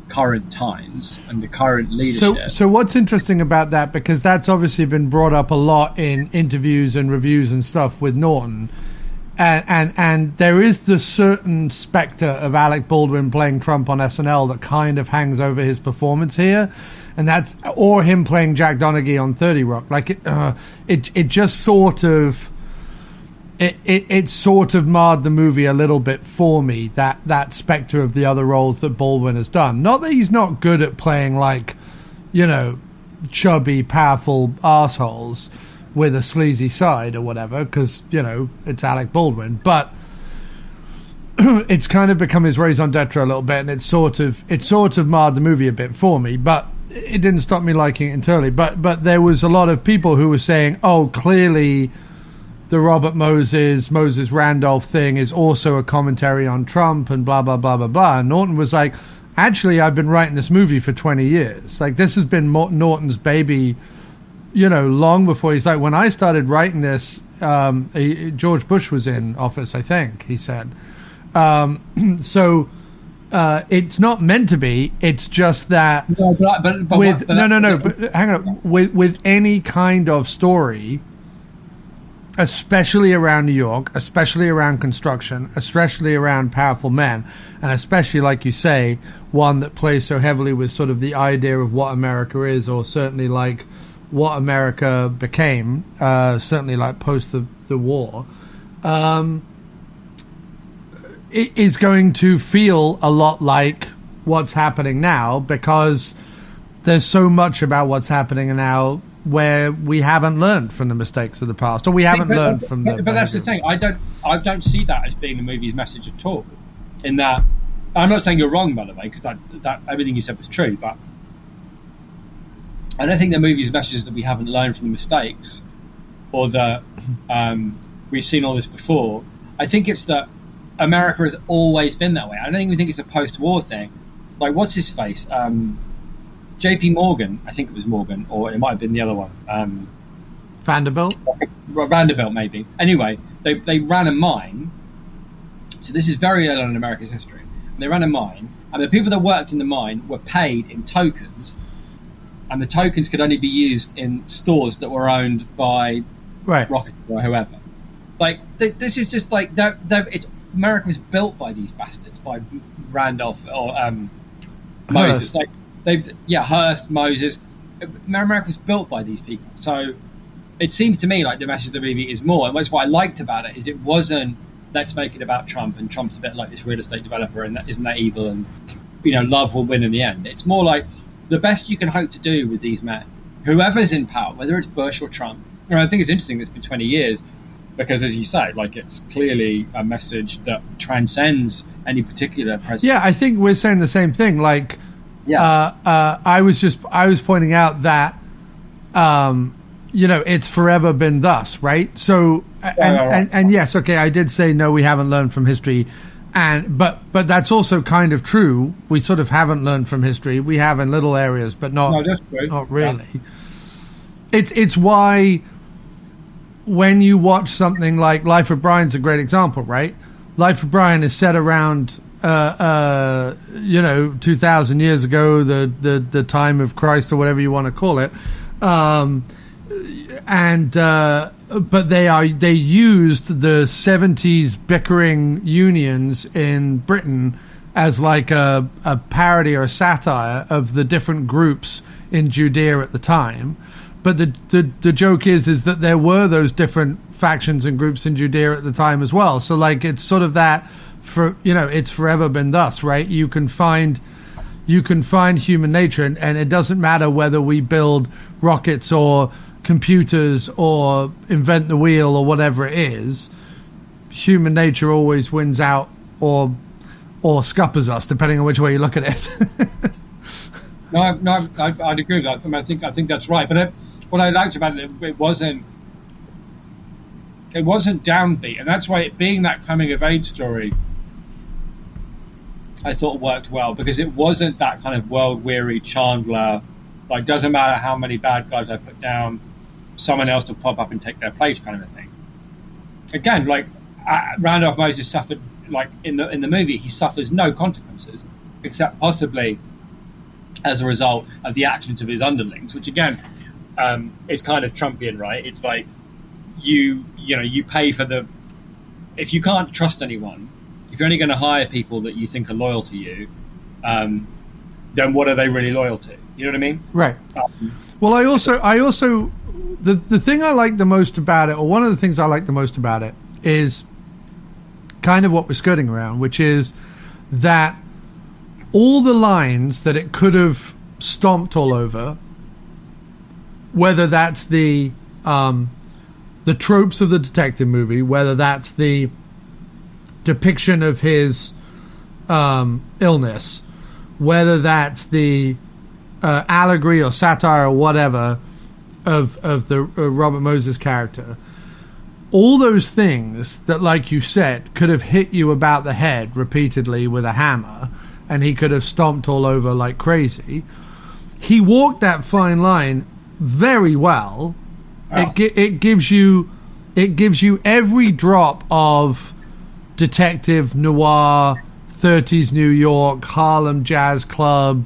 current times and the current leadership. So what's interesting about that, because that's obviously been brought up a lot in interviews and reviews and stuff with Norton, and there is this certain spectre of Alec Baldwin playing Trump on SNL that kind of hangs over his performance here, and that's, or him playing Jack Donaghy on 30 Rock. Like it just sort of it sort of marred the movie a little bit for me, that spectre of the other roles that Baldwin has done. Not that he's not good at playing like, chubby, powerful assholes with a sleazy side or whatever, because, it's Alec Baldwin. But it's kind of become his raison d'etre a little bit, and it sort of marred the movie a bit for me. But it didn't stop me liking it entirely. But there was a lot of people who were saying, oh, clearly the Robert Moses Randolph thing is also a commentary on Trump and blah, blah, blah, blah, blah. And Norton was like, actually, I've been writing this movie for 20 years. Like, this has been Norton's baby, long before. He's like, when I started writing this, George Bush was in office, I think, he said. So it's not meant to be. It's just that hang on. With any kind of story, especially around New York, especially around construction, especially around powerful men, and especially, like you say, one that plays so heavily with sort of the idea of what America is, or certainly like what America became, certainly like post the war, it is going to feel a lot like what's happening now, because there's so much about what's happening now where we haven't learned from the mistakes of the past, or we haven't learned from the. But that's the thing. I don't see that as being the movie's message at all. In that, I'm not saying you're wrong, by the way, because that everything you said was true. But I don't think the movie's message is that we haven't learned from the mistakes, or that we've seen all this before. I think it's that America has always been that way. I don't think we think it's a post-war thing. Like, what's his face? J.P. Morgan, I think it was Morgan, or it might have been the other one. Vanderbilt, maybe. Anyway, they ran a mine. So this is very early on in America's history. They ran a mine, and the people that worked in the mine were paid in tokens, and the tokens could only be used in stores that were owned by Rocket or whoever. Like, this is just like it's America was built by these bastards, by Randolph or Moses. Like, Hearst, Moses. America was built by these people. So it seems to me like the message of the movie is more, and that's what I liked about it, is it wasn't, let's make it about Trump, and Trump's a bit like this real estate developer, and isn't that evil, and love will win in the end. It's more like the best you can hope to do with these men, whoever's in power, whether it's Bush or Trump. I think it's interesting it's been 20 years, because as you say, like, it's clearly a message that transcends any particular president. Yeah, I think we're saying the same thing. Like, I was pointing out that it's forever been thus, right? So and yes, okay, I did say no, we haven't learned from history, but that's also kind of true. We sort of haven't learned from history. We have in little areas, but not really. Yeah. It's why when you watch something like Life of Brian's a great example, right? Life of Brian is set around 2,000 years ago, the time of Christ, or whatever you want to call it, but they used the 70s bickering unions in Britain as like a parody or a satire of the different groups in Judea at the time. But the joke is that there were those different factions and groups in Judea at the time as well. So like, it's sort of that, it's forever been thus, right? You can find you can find human nature, and it doesn't matter whether we build rockets or computers or invent the wheel or whatever it is. Human nature always wins out or scuppers us, depending on which way you look at it. No, I'd agree with that. I mean, I think that's right. But what I liked about it, it wasn't downbeat, and that's why it being that coming of age story, I thought worked well, because it wasn't that kind of world weary Chandler, like doesn't matter how many bad guys I put down, someone else will pop up and take their place kind of a thing. Again, like Randolph Moses suffered, like in the movie, he suffers no consequences except possibly as a result of the actions of his underlings, which again is kind of Trumpian, right? It's like you pay for the, if you can't trust anyone, if you're only going to hire people that you think are loyal to you, then what are they really loyal to? You know what I mean? Right. Well, I also the thing I like the most about it, or one of the things I like the most about it, is kind of what we're skirting around, which is that all the lines that it could have stomped all over, whether that's the tropes of the detective movie, whether that's the depiction of his illness, whether that's the allegory or satire or whatever of the Robert Moses character, all those things that, like you said, could have hit you about the head repeatedly with a hammer, and he could have stomped all over like crazy. He walked that fine line very well. Wow. It gives you every drop of detective noir, 30s New York, Harlem Jazz Club,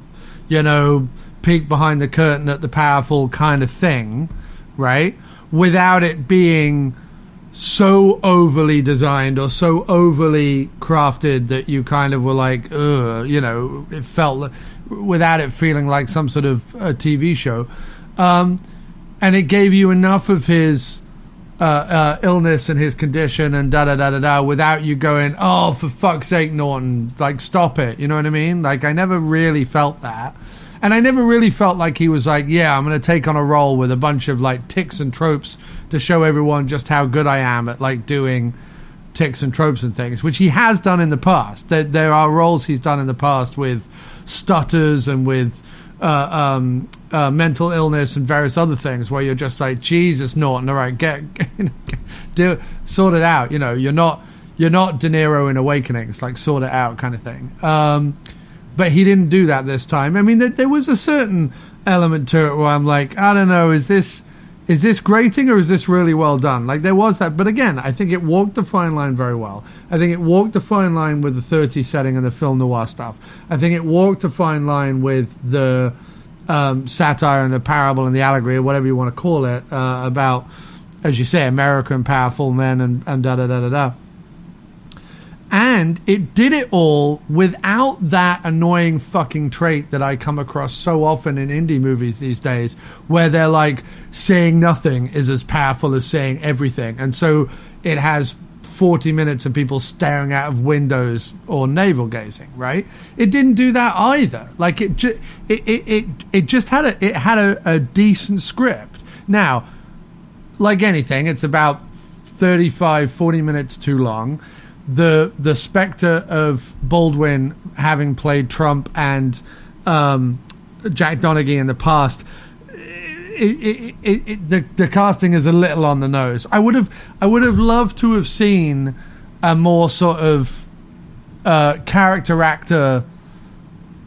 peek behind the curtain at the powerful kind of thing, right? Without it being so overly designed or so overly crafted that you kind of were like, it felt, without it feeling like some sort of a TV show. And it gave you enough of his illness and his condition and da-da-da-da-da without you going, oh, for fuck's sake, Norton, like, stop it. You know what I mean? Like, I never really felt that. And I never really felt like he was like, yeah, I'm going to take on a role with a bunch of, like, ticks and tropes to show everyone just how good I am at, like, doing ticks and tropes and things, which he has done in the past. There are roles he's done in the past with stutters and with mental illness and various other things where you're just like, Jesus, Norton, all right, sort it out. You're not De Niro in Awakenings, like, sort it out kind of thing. But he didn't do that this time. I mean, there was a certain element to it where I'm like, I don't know, is this grating or is this really well done? Like, there was that. But again, I think it walked the fine line very well. I think it walked the fine line with the 30s setting and the film noir stuff. I think it walked the fine line with the satire and the parable and the allegory, or whatever you want to call it, about, as you say, American powerful men and da-da-da-da-da. And it did it all without that annoying fucking trait that I come across so often in indie movies these days, where they're like, saying nothing is as powerful as saying everything. And so it has 40 minutes of people staring out of windows or navel gazing, right? It didn't do that either. Like, it just had a decent script. Now, like anything, it's about 40 minutes too long. The specter of Baldwin having played Trump and Jack Donaghy in the past, the casting is a little on the nose. I would have loved to have seen a more sort of character actor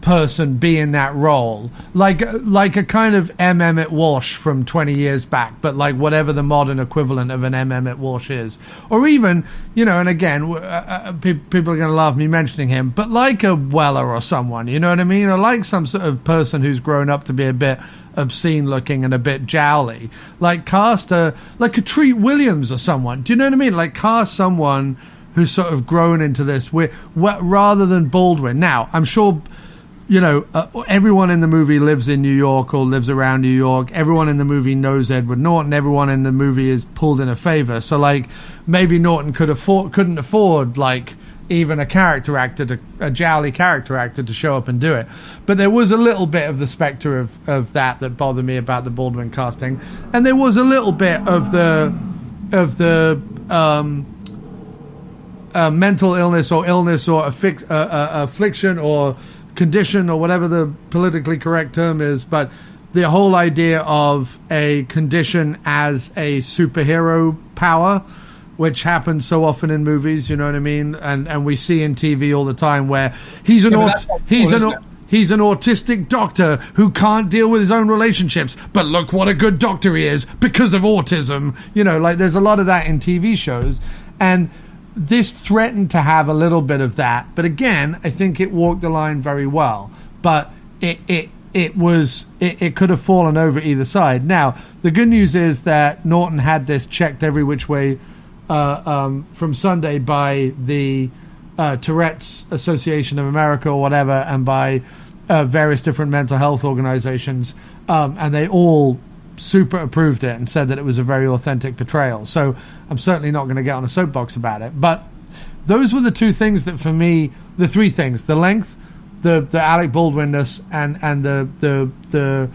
person be in that role, like a kind of M. Emmett Walsh from 20 years back, but like whatever the modern equivalent of an M. Emmett Walsh is, or even, and again, people are going to laugh me mentioning him, but like a Weller or someone, you know what I mean, or like some sort of person who's grown up to be a bit obscene looking and a bit jowly, like cast like a Treat Williams or someone. Do you know what I mean? Like, cast someone who's sort of grown into this rather than Baldwin. Now, I'm sure, everyone in the movie lives in New York or lives around New York. Everyone in the movie knows Edward Norton. Everyone in the movie is pulled in a favor. So, like, maybe Norton couldn't afford like even a character actor, a jowly character actor, to show up and do it. But there was a little bit of the spectre of that bothered me about the Baldwin casting, and there was a little bit of the mental illness or affliction or condition or whatever the politically correct term is, but the whole idea of a condition as a superhero power, which happens so often in movies, you know what I mean? And we see in TV all the time where he's an autistic doctor who can't deal with his own relationships, but look what a good doctor he is because of autism. You know, like there's a lot of that in TV shows, and this threatened to have a little bit of that. But again, I think it walked the line very well. But it could have fallen over either side. Now, the good news is that Norton had this checked every which way from Sunday by the Tourette's Association of America or whatever, and by various different mental health organizations, and they all super approved it and said that it was a very authentic portrayal. So I'm certainly not going to get on a soapbox about it. But those were the two things that, for me, the three things: the length, the Alec Baldwin-ness, and the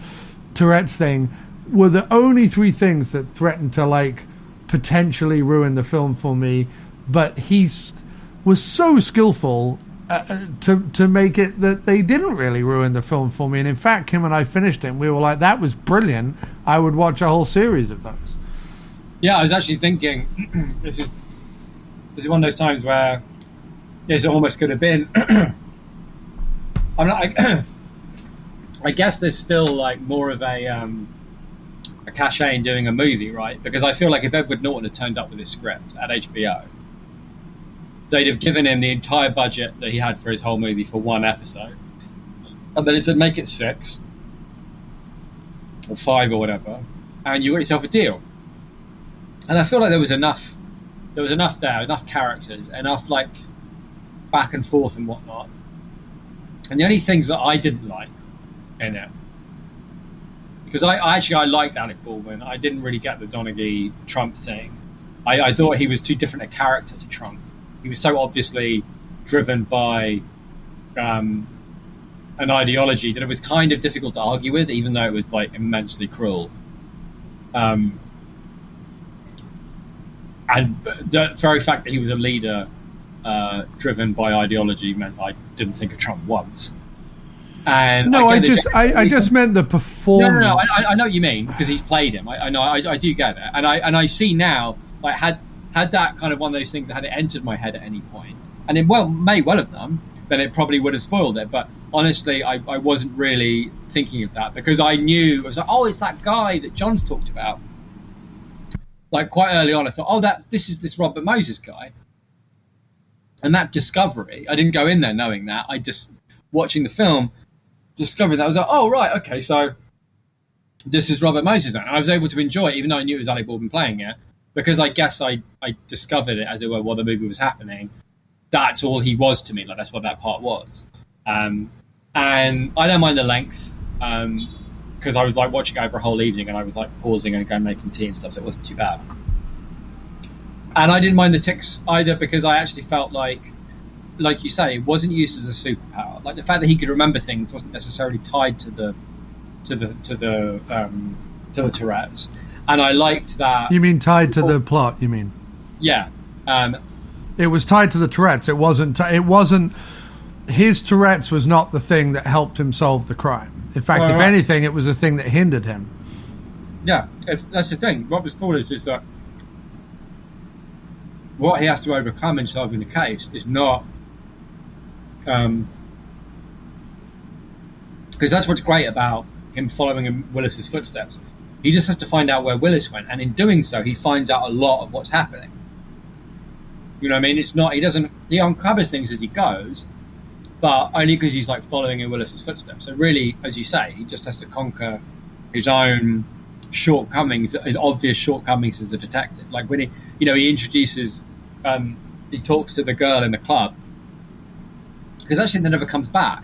Tourette's thing were the only three things that threatened to like potentially ruin the film for me. But he was so skillful to make it that they didn't really ruin the film for me. And in fact, Kim and I finished it and we were like, that was brilliant. I would watch a whole series of those. Yeah, I was actually thinking this is one of those times where this almost could have been I guess there's still like more of a cachet in doing a movie, right? Because I feel like if Edward Norton had turned up with his script at HBO, they'd have given him the entire budget that he had for his whole movie for one episode, and then it said make it 6 or 5 or whatever, and you got yourself a deal. And I feel like there was enough there, enough characters, enough like back and forth and whatnot. And the only things that I didn't like in it, because I liked Alec Baldwin, I didn't really get the Donaghy Trump thing. I thought he was too different a character to Trump. He was so obviously driven by an ideology that it was kind of difficult to argue with, even though it was like immensely cruel. And the very fact that he was a leader driven by ideology meant I didn't think of Trump once. And no, I just meant the performance. No, I know what you mean, because he's played him. I know, I do get it, and I see now, like had that kind of one of those things that had it entered my head at any point, and it may well have done, then it probably would have spoiled it. But honestly, I wasn't really thinking of that, because I knew, I was like, oh, it's that guy that John's talked about. Like quite early on, I thought, oh, this is this Robert Moses guy. And that discovery, I didn't go in there knowing that. I just, watching the film, discovered that. I was like, oh, right, okay, so this is Robert Moses now. And I was able to enjoy it, even though I knew it was Alec Baldwin playing it, because I guess I discovered it, as it were, while the movie was happening. That's all he was to me. Like, that's what that part was. And I don't mind the length, because I was like watching it over a whole evening, and I was like pausing and going making tea and stuff, so it wasn't too bad. And I didn't mind the tics either, because I actually felt like you say, it wasn't used as a superpower. Like the fact that he could remember things wasn't necessarily tied to the Tourette's. And I liked that. You mean tied to the plot? You mean? Yeah. It was tied to the Tourette's. It wasn't. It wasn't. His Tourette's was not the thing that helped him solve the crime. In fact, if anything, it was a thing that hindered him. Yeah, that's the thing. What was cool is that what he has to overcome in solving the case is not, because that's what's great about him following in Willis's footsteps. He just has to find out where Willis went, and in doing so, he finds out a lot of what's happening. You know what I mean? It's not, he uncovers things as he goes, but only because he's like following in Willis's footsteps. So really, as you say, he just has to conquer his own shortcomings, his obvious shortcomings as a detective. Like when he introduces, he talks to the girl in the club, because actually they never comes back.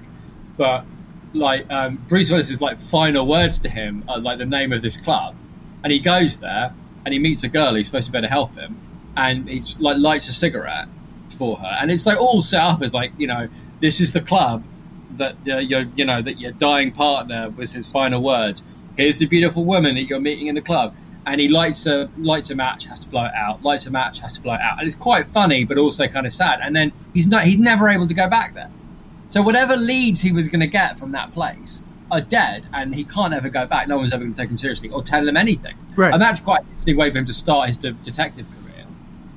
But like Bruce Willis's like final words to him are like the name of this club, and he goes there and he meets a girl who's supposed to be able to help him, and he like lights a cigarette for her, and it's like all set up as like, this is the club that your dying partner was his final word. Here's the beautiful woman that you're meeting in the club, and he lights a match, has to blow it out. Lights a match, has to blow it out, and it's quite funny, but also kind of sad. And then he's never able to go back there. So whatever leads he was going to get from that place are dead, and he can't ever go back. No one's ever going to take him seriously or tell him anything. Right. And that's quite an interesting way for him to start his detective career.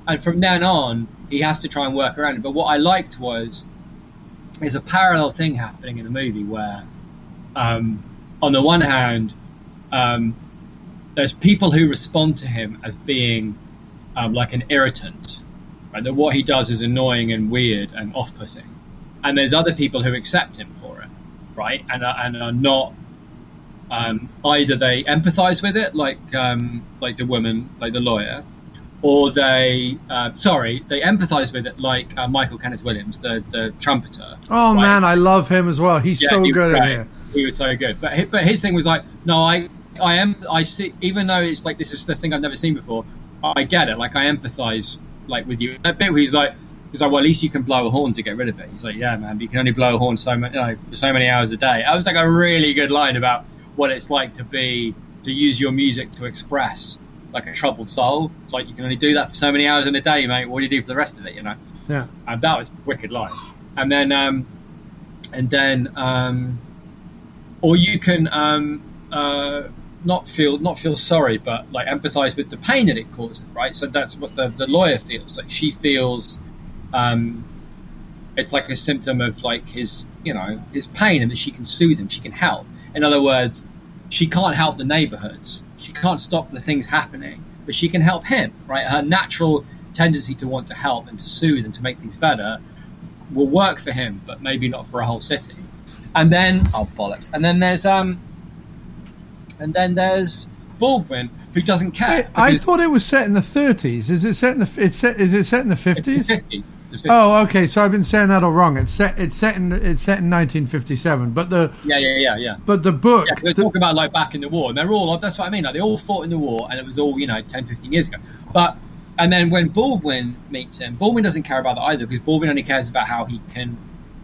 And from then on, he has to try and work around it. But what I liked is a parallel thing happening in the movie where, on the one hand, there's people who respond to him as being like an irritant, right? That what he does is annoying and weird and off-putting. And there's other people who accept him for it, right? And are not, either they empathize with it, like the woman, like the lawyer, or they empathize with it, like Kenneth Williams, the trumpeter. Oh, right? Man, I love him as well. He's so good in here. He was so good. But his thing was like, no, I see, even though it's like, this is the thing I've never seen before, I get it. Like, I empathize, like, with you. That bit where he's like, well, at least you can blow a horn to get rid of it. He's like, yeah, man, but you can only blow a horn for so many hours a day. That was like a really good line about what it's like to use your music to express like a troubled soul. It's like, you can only do that for so many hours in a day, mate. What do you do for the rest of it, Yeah. And that was a wicked line. And then, or you can not feel sorry, but like empathize with the pain that it causes, right? So that's what the lawyer feels. Like, she feels it's like a symptom of like his pain, and that she can soothe him, she can help. In other words, she can't help the neighborhoods, she can't stop the things happening, but she can help him, right? Her natural tendency to want to help and to soothe and to make things better will work for him, but maybe not for a whole city. And then bollocks. And then there's Baldwin, who doesn't care. I thought it was set in the 30s. Is it set in the 50s? It's the 50s. Oh, okay. So I've been saying that all wrong. It's set in 1957. But the But the book, they talk about like back in the war, and they're all, that's what I mean. Like, they all fought in the war, and it was all 10, 15 years ago. And then when Baldwin meets him, Baldwin doesn't care about that either, because Baldwin only cares about how he can,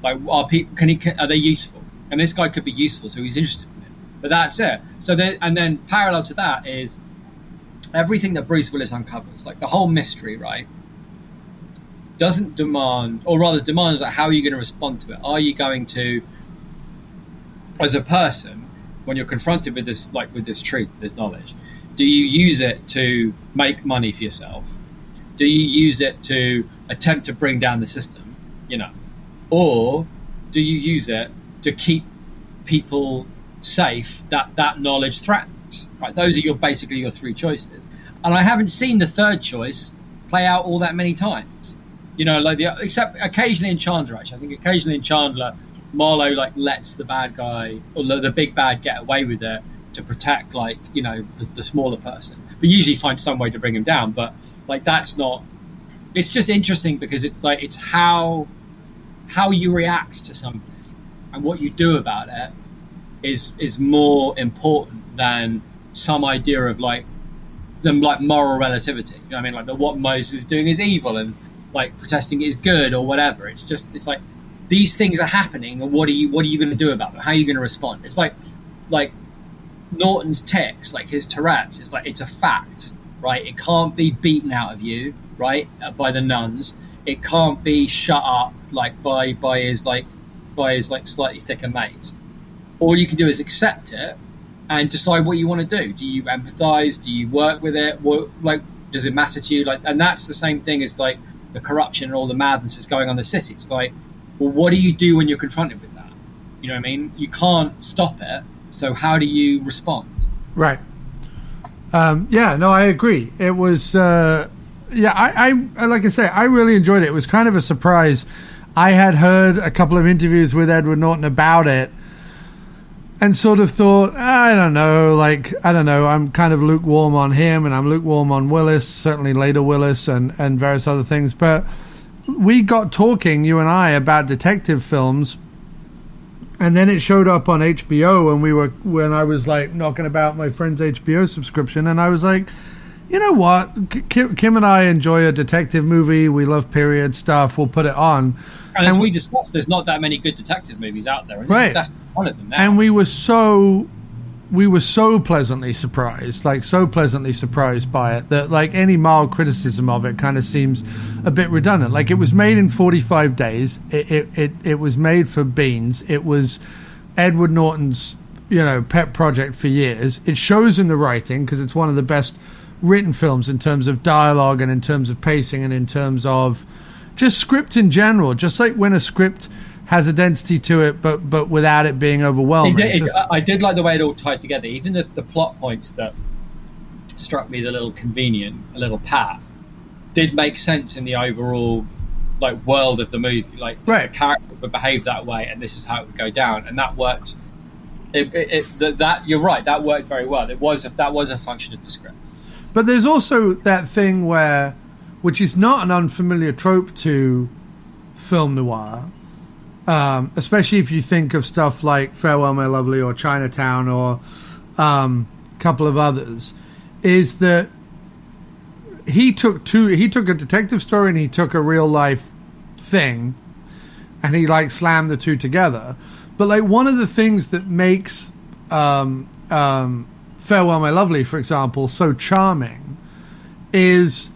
like, are they useful? And this guy could be useful, so he's interested in it. But that's it. So then parallel to that is everything that Bruce Willis uncovers, like the whole mystery, right? Doesn't demand, or rather demands, like, how are you going to respond to it? Are you going to, as a person, when you're confronted with this, like with this truth, this knowledge, do you use it to make money for yourself? Do you use it to attempt to bring down the system, or do you use it to keep people safe that knowledge threatens? Right, those are basically your three choices, and I haven't seen the third choice play out all that many times. Except occasionally in Chandler. Actually, I think occasionally in Chandler, Marlowe like lets the bad guy or the big bad get away with it to protect the smaller person, but usually finds some way to bring him down. But like, that's not. It's just interesting because it's like, it's how you react to something and what you do about it is more important than some idea of like moral relativity. You know what I mean? Like, what Moses is doing is evil and like protesting is good or whatever. It's like these things are happening, and what are you going to do about them? How are you going to respond? It's like Norton's tics, like his Tourette's, is like, it's a fact, right? It can't be beaten out of you, right, by the nuns. It can't be shut up like by his slightly thicker mates. All you can do is accept it and decide what you want to do. Do you empathize? Do you work with it? Does it matter to you? And that's the same thing as like the corruption and all the madness that's going on in the city. It's like, well, what do you do when you're confronted with that? You know what I mean? You can't stop it. So how do you respond? Right. I agree. It was, I like I say, I really enjoyed it. It was kind of a surprise. I had heard a couple of interviews with Edward Norton about it and sort of thought, I don't know, I'm kind of lukewarm on him, and I'm lukewarm on Willis, certainly later Willis and various other things. But we got talking, you and I, about detective films, and then it showed up on HBO, and when I was like knocking about my friend's HBO subscription, and I was like, you know what? Kim and I enjoy a detective movie. We love period stuff. We'll put it on. And as we discussed, there's not that many good detective movies out there. And this is definitely one of them now. And we were so pleasantly surprised, like so pleasantly surprised by it, that like any mild criticism of it kind of seems a bit redundant. Like, it was made in 45 days. It was made for beans. It was Edward Norton's, pet project for years. It shows in the writing, because it's one of the best written films in terms of dialogue and in terms of pacing and in terms of just script in general. Just like when a script has a density to it, but without it being overwhelming. I did like the way it all tied together. Even the plot points that struck me as a little convenient, a little pat, did make sense in the overall like world of the movie. Like, the character would behave that way, and this is how it would go down, and that worked. That you're right. That worked very well. That was a function of the script. But there's also that thing which is not an unfamiliar trope to film noir, especially if you think of stuff like Farewell My Lovely or Chinatown or a couple of others, is that he took a detective story and he took a real life thing and he like slammed the two together. But like, one of the things that makes Farewell My Lovely, for example, so charming is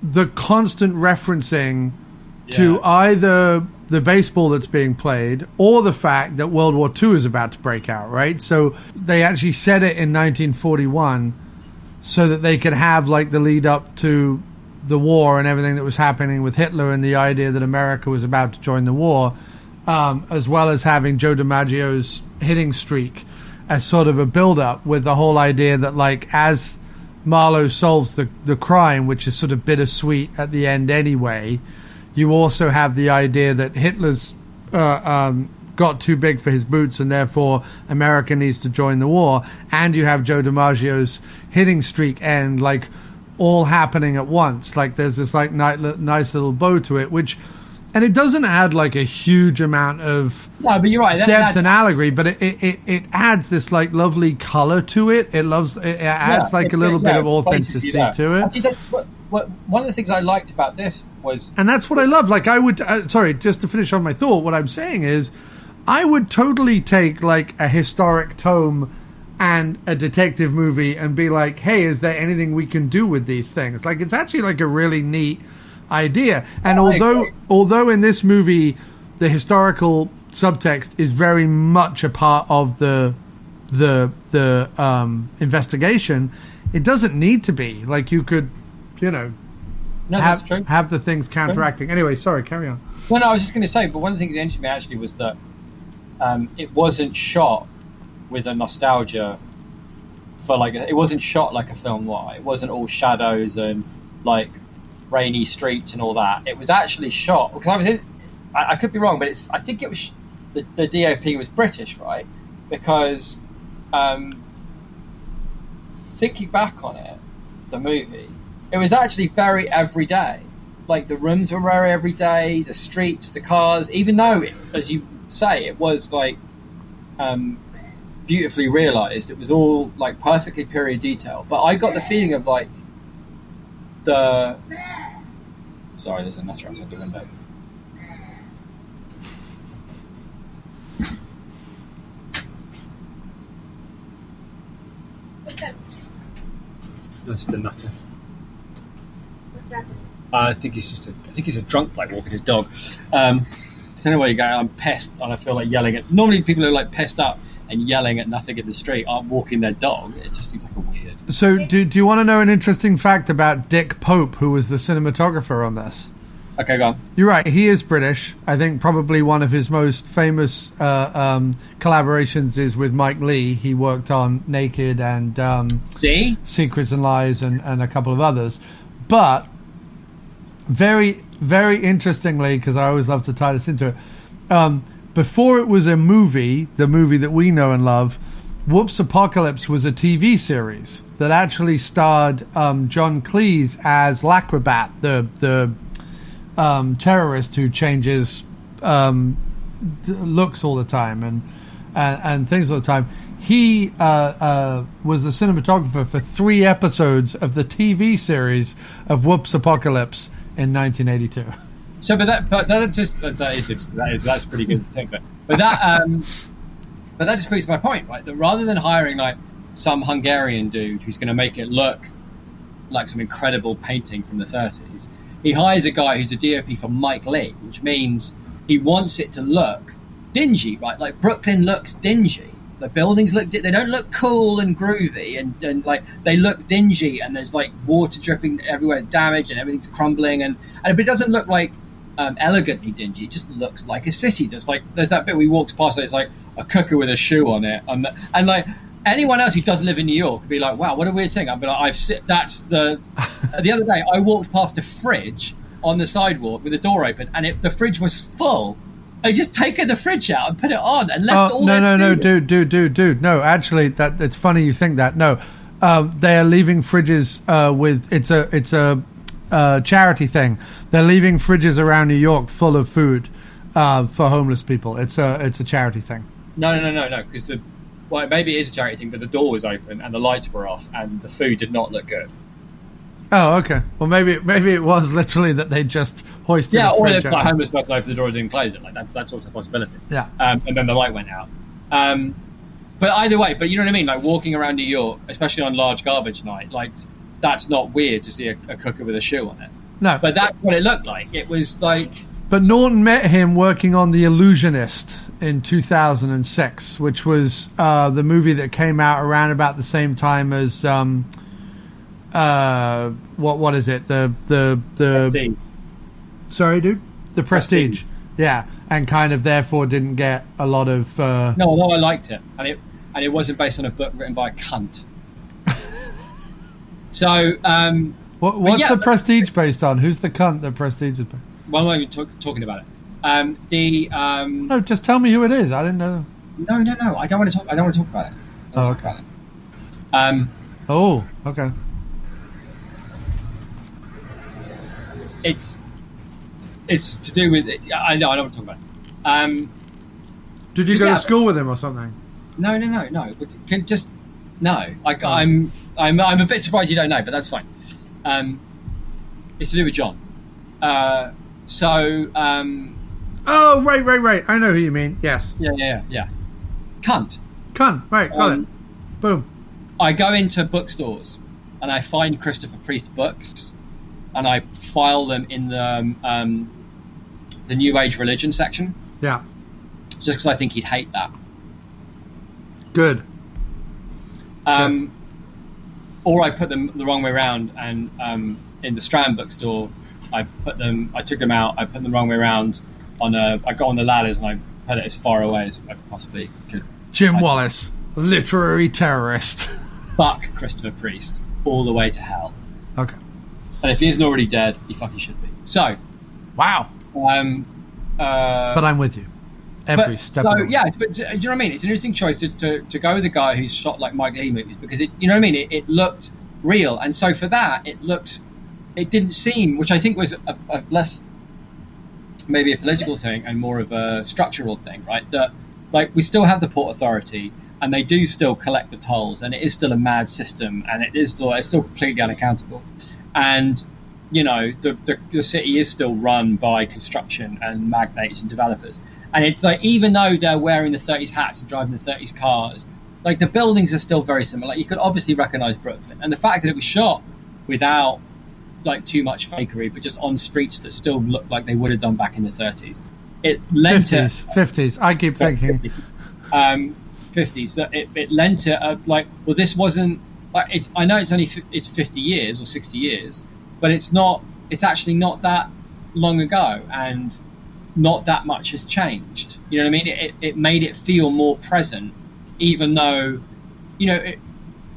the constant referencing to either the baseball that's being played or the fact that World War II is about to break out, right? So they actually set it in 1941 so that they could have like the lead up to the war and everything that was happening with Hitler and the idea that America was about to join the war, as well as having Joe DiMaggio's hitting streak as sort of a build-up, with the whole idea that like as Marlowe solves the crime, which is sort of bittersweet at the end anyway, you also have the idea that Hitler's got too big for his boots and therefore America needs to join the war, and you have Joe DiMaggio's hitting streak end, like all happening at once. Like there's this like nice little bow to it, which, and it doesn't add like a huge amount of but you're right, depth and allegory, but it adds this like lovely color to it. It adds like a little bit of authenticity to it. Actually, that's one of the things I liked about this was, and that's what I love. Like I would, sorry, just to finish on my thought, what I'm saying is, I would totally take like a historic tome and a detective movie and be like, hey, is there anything we can do with these things? Like, it's actually like a really neat idea. And although in this movie the historical subtext is very much a part of the investigation, it doesn't need to be. Like, you could, that's true. have the things counteracting. Anyway, sorry, carry on. Well, no, I was just going to say, but one of the things that interested me actually was that it wasn't shot with a nostalgia for like, it wasn't shot like a film noir. It wasn't all shadows and like rainy streets and all that. It was actually shot, because I could be wrong, but I think it was the DOP was British, right? Because thinking back on it, the movie, it was actually very everyday. Like, the rooms were very everyday, the streets, the cars, even though, as you say, it was like beautifully realized. It was all like perfectly period detail. But I got the feeling of like sorry, there's a nutter outside the window. That's the nutter. What's happening? I think he's a drunk bloke walking his dog. I don't know where you're going. I'm pissed, and I feel like yelling at. Normally, people who are like pissed up and yelling at nothing in the street aren't walking their dog. It just seems like a weird. So, do you want to know an interesting fact about Dick Pope, who was the cinematographer on this? Okay, go on. You're right. He is British. I think probably one of his most famous collaborations is with Mike Leigh. He worked on Naked and Secrets and Lies and a couple of others. But very, very interestingly, because I always love to tie this into it, before it was a movie, the movie that we know and love, Whoops Apocalypse was a TV series that actually starred John Cleese as Lacrobat, the terrorist who changes looks all the time, and things all the time. He was the cinematographer for 3 episodes of the TV series of Whoops Apocalypse in 1982. So, that's pretty good to think about. But that just proves my point, right? That rather than hiring like some Hungarian dude who's going to make it look like some incredible painting from the 30s, he hires a guy who's a DOP for Mike Leigh, which means he wants it to look dingy, right? Like Brooklyn looks dingy. The buildings they don't look cool and groovy, and like they look dingy, and there's like water dripping everywhere, damage, and everything's crumbling, but it doesn't look like elegantly dingy. It just looks like a city. There's that bit we walked past. It's like a cooker with a shoe on it, and like anyone else who doesn't live in New York would be like, wow, what a weird thing. I'd be like, the other day I walked past a fridge on the sidewalk with the door open, and the fridge was full. They just taken the fridge out and put it on and left all. No, dude. No, actually, it's funny you think that. No, they are leaving fridges with it's a charity thing. They're leaving fridges around New York full of food for homeless people. It's a charity thing. No, because maybe it is a charity thing, but the door was open and the lights were off and the food did not look good. Oh, okay. Well, maybe it was literally that they just hoisted. Yeah, or it's like homeless person opened the door and didn't close it. Like that's also a possibility. Yeah. And then the light went out. But either way, you know what I mean? Like walking around New York, especially on large garbage night, like that's not weird to see a cooker with a shoe on it. No. But that's what it looked like. It was like. But Norton met him working on The Illusionist in 2006, which was the movie that came out around about the same time as. What is it? The Prestige. Sorry, dude. The Prestige. Yeah, and kind of therefore didn't get a lot of. No, I liked it, and it wasn't based on a book written by a cunt. So. What's the Prestige based on? Who's the cunt that Prestige is based? Well, I'm talking about it. No, just tell me who it is. I didn't know. No. I don't want to talk. I don't want to talk about it. Oh, okay. It's to do with. I know. I don't want to talk about it. Did you go to school with him or something? No. No. I'm a bit surprised you don't know, but that's fine. It's to do with John. Oh, right. I know who you mean. Yes. Yeah. Cunt. Right. Got it. Boom. I go into bookstores and I find Christopher Priest books, and I file them in the New Age religion section. Yeah. Just because I think he'd hate that. Good. Or I put them the wrong way around, and in the Strand bookstore, I took them out, I put them the wrong way around I got on the ladders and I put it as far away as I possibly could. Jim Wallace, literary terrorist. Fuck Christopher Priest, all the way to hell. Okay. And if he isn't already dead, he fucking should be. So. Wow. But I'm with you. Every step of the way. Yeah, but do you know what I mean? It's an interesting choice to go with a guy who's shot like Mike Leigh movies, because you know what I mean? It looked real. And so for that, it didn't seem, which I think was a less, maybe a political thing and more of a structural thing, right? That, like, we still have the Port Authority, and they do still collect the tolls, and it is still a mad system, and it's still completely unaccountable. And, you know, the city is still run by construction and magnates and developers. And it's like, even though they're wearing the 30s hats and driving the 30s cars, like, the buildings are still very similar. Like, you could obviously recognize Brooklyn. And the fact that it was shot without, like, too much fakery, but just on streets that still look like they would have done back in the 30s. It lent 50s. I keep thinking. 50s. That it lent it, like, well, this wasn't, like, I know it's 50 years or 60 years, but it's actually not that long ago, and not that much has changed. You know what I mean? It made it feel more present, even though, you know,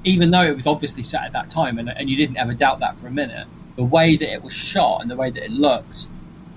even though it was obviously set at that time, and you didn't ever doubt that for a minute. The way that it was shot and the way that it looked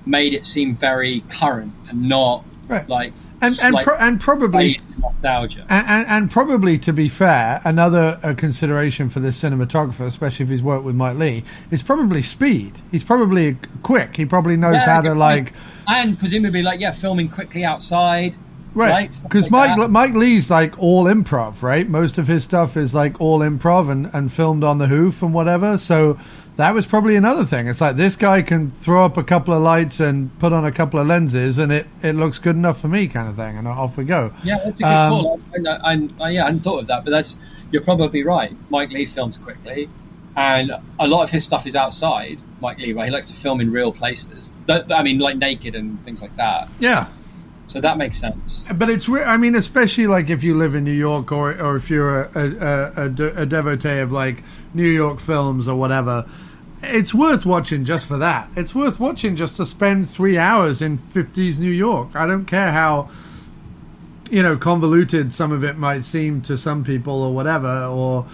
made it seem very current and not like and probably nostalgia. And probably, to be fair, another consideration for this cinematographer, especially if he's worked with Mike Leigh, is probably speed. He's probably quick. He probably knows how to like, and presumably filming quickly outside. Right, Stuff because like Mike Leigh's like all improv, right? Most of his stuff is like all improv and filmed on the hoof and whatever. So that was probably another thing. It's like this guy can throw up a couple of lights and put on a couple of lenses, and it looks good enough for me, kind of thing. And off we go. Yeah, that's a good call. I hadn't thought of that, but you're probably right. Mike Leigh films quickly, and a lot of his stuff is outside. Mike Leigh, right? He likes to film in real places. Like naked and things like that. Yeah. So that makes sense. But it's especially like if you live in New York or if you're a devotee of like New York films or whatever, it's worth watching just for that. It's worth watching just to spend 3 hours in 50s New York. I don't care how, convoluted some of it might seem to some people or whatever, or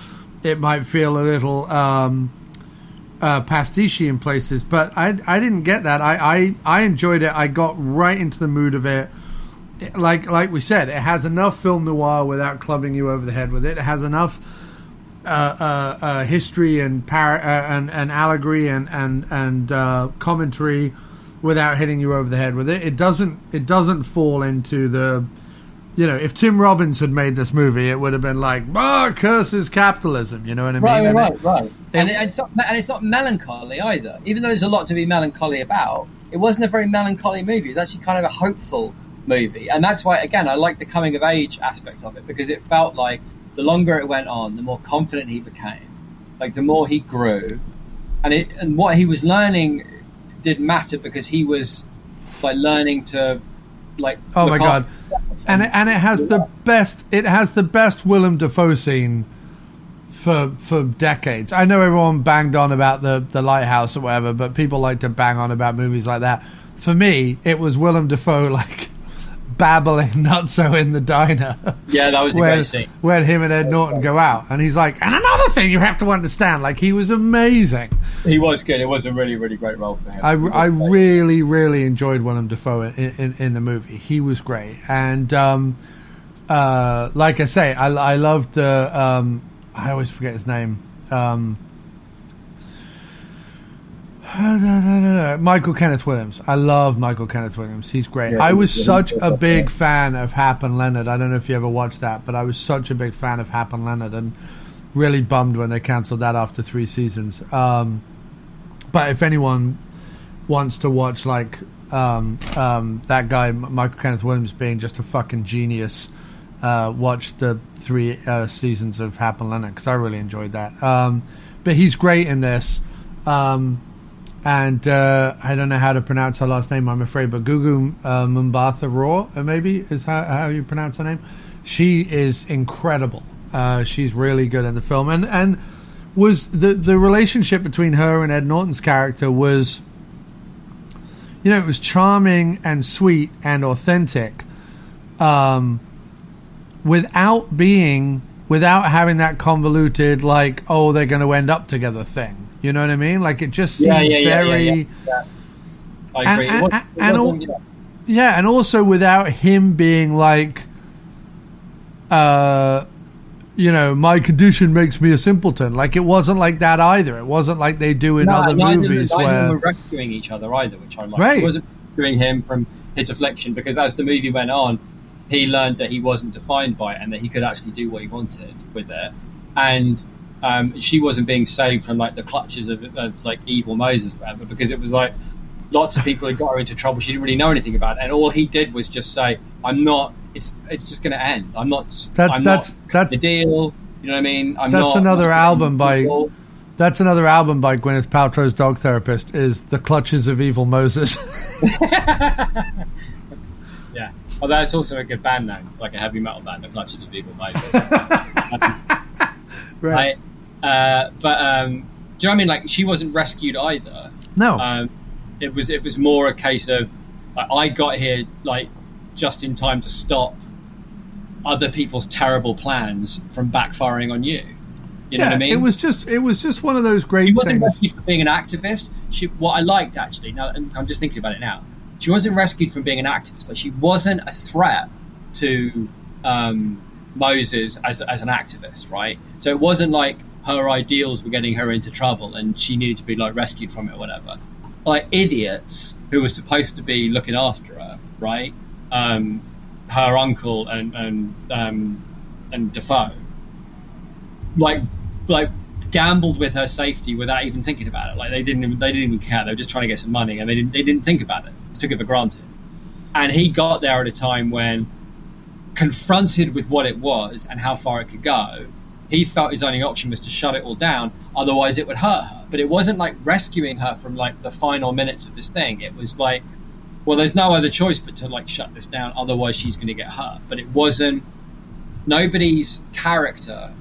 it might feel a little pastiche in places. But I didn't get that. I enjoyed it. I got right into the mood of it. Like we said, it has enough film noir without clubbing you over the head with it. It has enough history and allegory and commentary without hitting you over the head with it. It doesn't fall into the, if Tim Robbins had made this movie, it would have been like, curses capitalism. You know what I mean? Right. And it's not melancholy either. Even though there's a lot to be melancholy about, it wasn't a very melancholy movie. It's actually kind of a hopeful movie, and that's why, again, I like the coming of age aspect of it, because it felt like the longer it went on, the more confident he became, like the more he grew, and what he was learning did matter, because he was like learning to like. Oh my god! And it has the best Willem Dafoe scene for decades. I know everyone banged on about the Lighthouse or whatever, but people like to bang on about movies like that. For me, it was Willem Dafoe like babbling nutso in the diner. Yeah, that was a great scene. When him and Ed Norton go out, and he's like, and another thing you have to understand, like, he was amazing. He was good. It was a really, really great role for him. I really, really enjoyed Willem Dafoe in the movie. He was great, and like I say, I loved I always forget his name. Michael Kenneth Williams. I love Michael Kenneth Williams. He's great. Yeah, I was such a big fan of Hap and Leonard. I don't know if you ever watched that, but I was such a big fan of Hap and Leonard, and really bummed when they cancelled that after 3 seasons. But if anyone wants to watch like that guy, Michael Kenneth Williams, being just a fucking genius, watch the 3 seasons of Hap and Leonard, because I really enjoyed that. But he's great in this. And I don't know how to pronounce her last name, I'm afraid, but Gugu Mbatha-Raw, maybe is how you pronounce her name. She is incredible. She's really good in the film, and was the relationship between her and Ed Norton's character was, it was charming and sweet and authentic, without having that convoluted, like, oh, they're going to end up together thing. You know what I mean? Like, it just seemed very... Yeah. I agree. And also without him being like, my condition makes me a simpleton. Like, it wasn't like that either. It wasn't like they do in other movies where... Neither were rescuing each other either, which I liked. Right. He wasn't rescuing him from his affliction, because as the movie went on, he learned that he wasn't defined by it, and that he could actually do what he wanted with it. And... she wasn't being saved from like the clutches of like evil Moses, whatever, because it was like lots of people had got her into trouble. She didn't really know anything about it, and all he did was just say, "I'm not. It's just going to end. I'm not. That's the deal. You know what I mean? That's another album by Gwyneth Paltrow's dog therapist. Is The Clutches of Evil Moses. Yeah. Oh, that's also a good band name, like a heavy metal band, The Clutches of Evil Moses. Right. But do you know what I mean? Like, she wasn't rescued either. No. It was more a case of like, I got here like just in time to stop other people's terrible plans from backfiring on you. You know what I mean? It was just one of those great things. She wasn't things. rescued from being an activist. What I liked, actually, now I'm just thinking about it now, she wasn't rescued from being an activist. Like, she wasn't a threat to Moses as an activist, right? So it wasn't like her ideals were getting her into trouble and she needed to be like rescued from it or whatever. Like idiots who were supposed to be looking after her, right? her uncle and Dafoe, like gambled with her safety without even thinking about it. Like they didn't even care. They were just trying to get some money, and they didn't think about it. Just took it for granted. And he got there at a time when, confronted with what it was and how far it could go, he felt his only option was to shut it all down. Otherwise, it would hurt her. But it wasn't like rescuing her from like the final minutes of this thing. It was like, well, there's no other choice but to like shut this down. Otherwise, she's going to get hurt. But it wasn't nobody's character.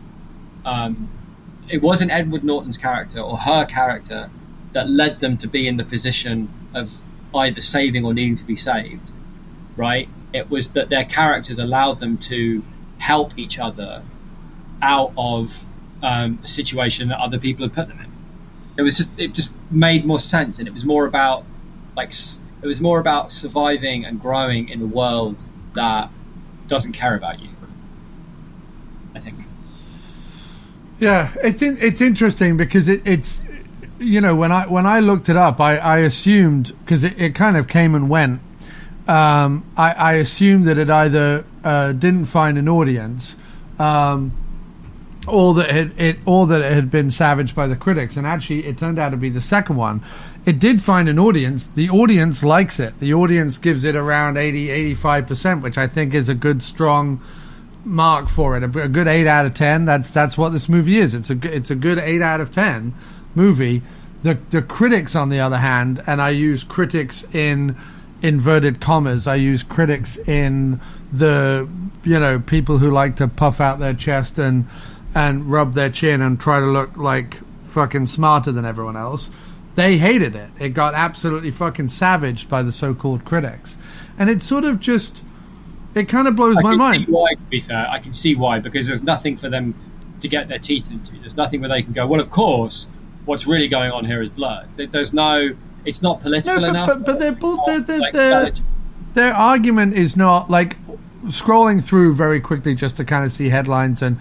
It wasn't Edward Norton's character or her character that led them to be in the position of either saving or needing to be saved, right? It was that their characters allowed them to help each other out of a situation that other people had put them in. It just made more sense, and it was more about surviving and growing in a world that doesn't care about you, I think. Yeah, it's interesting because it's when I looked it up, I assumed, because it kind of came and went. I assumed that it either didn't find an audience, or that it had been savaged by the critics, and actually it turned out to be the second one. It did find an audience. The audience likes it. The audience gives it around 85%, which I think is a good strong mark for it. A good 8 out of 10. That's what this movie is. It's a good 8 out of 10 movie. The critics, on the other hand, and I use critics in inverted commas, I use critics in the people who like to puff out their chest and rub their chin and try to look like fucking smarter than everyone else. They hated it. It got absolutely fucking savaged by the so-called critics, and it sort of just, it kind of blows my mind. Why, to be fair, I can see why, because there's nothing for them to get their teeth into. There's nothing where they can go, well, of course, what's really going on here is blood. There's no, it's not political enough. But their argument is not like scrolling through very quickly just to kind of see headlines and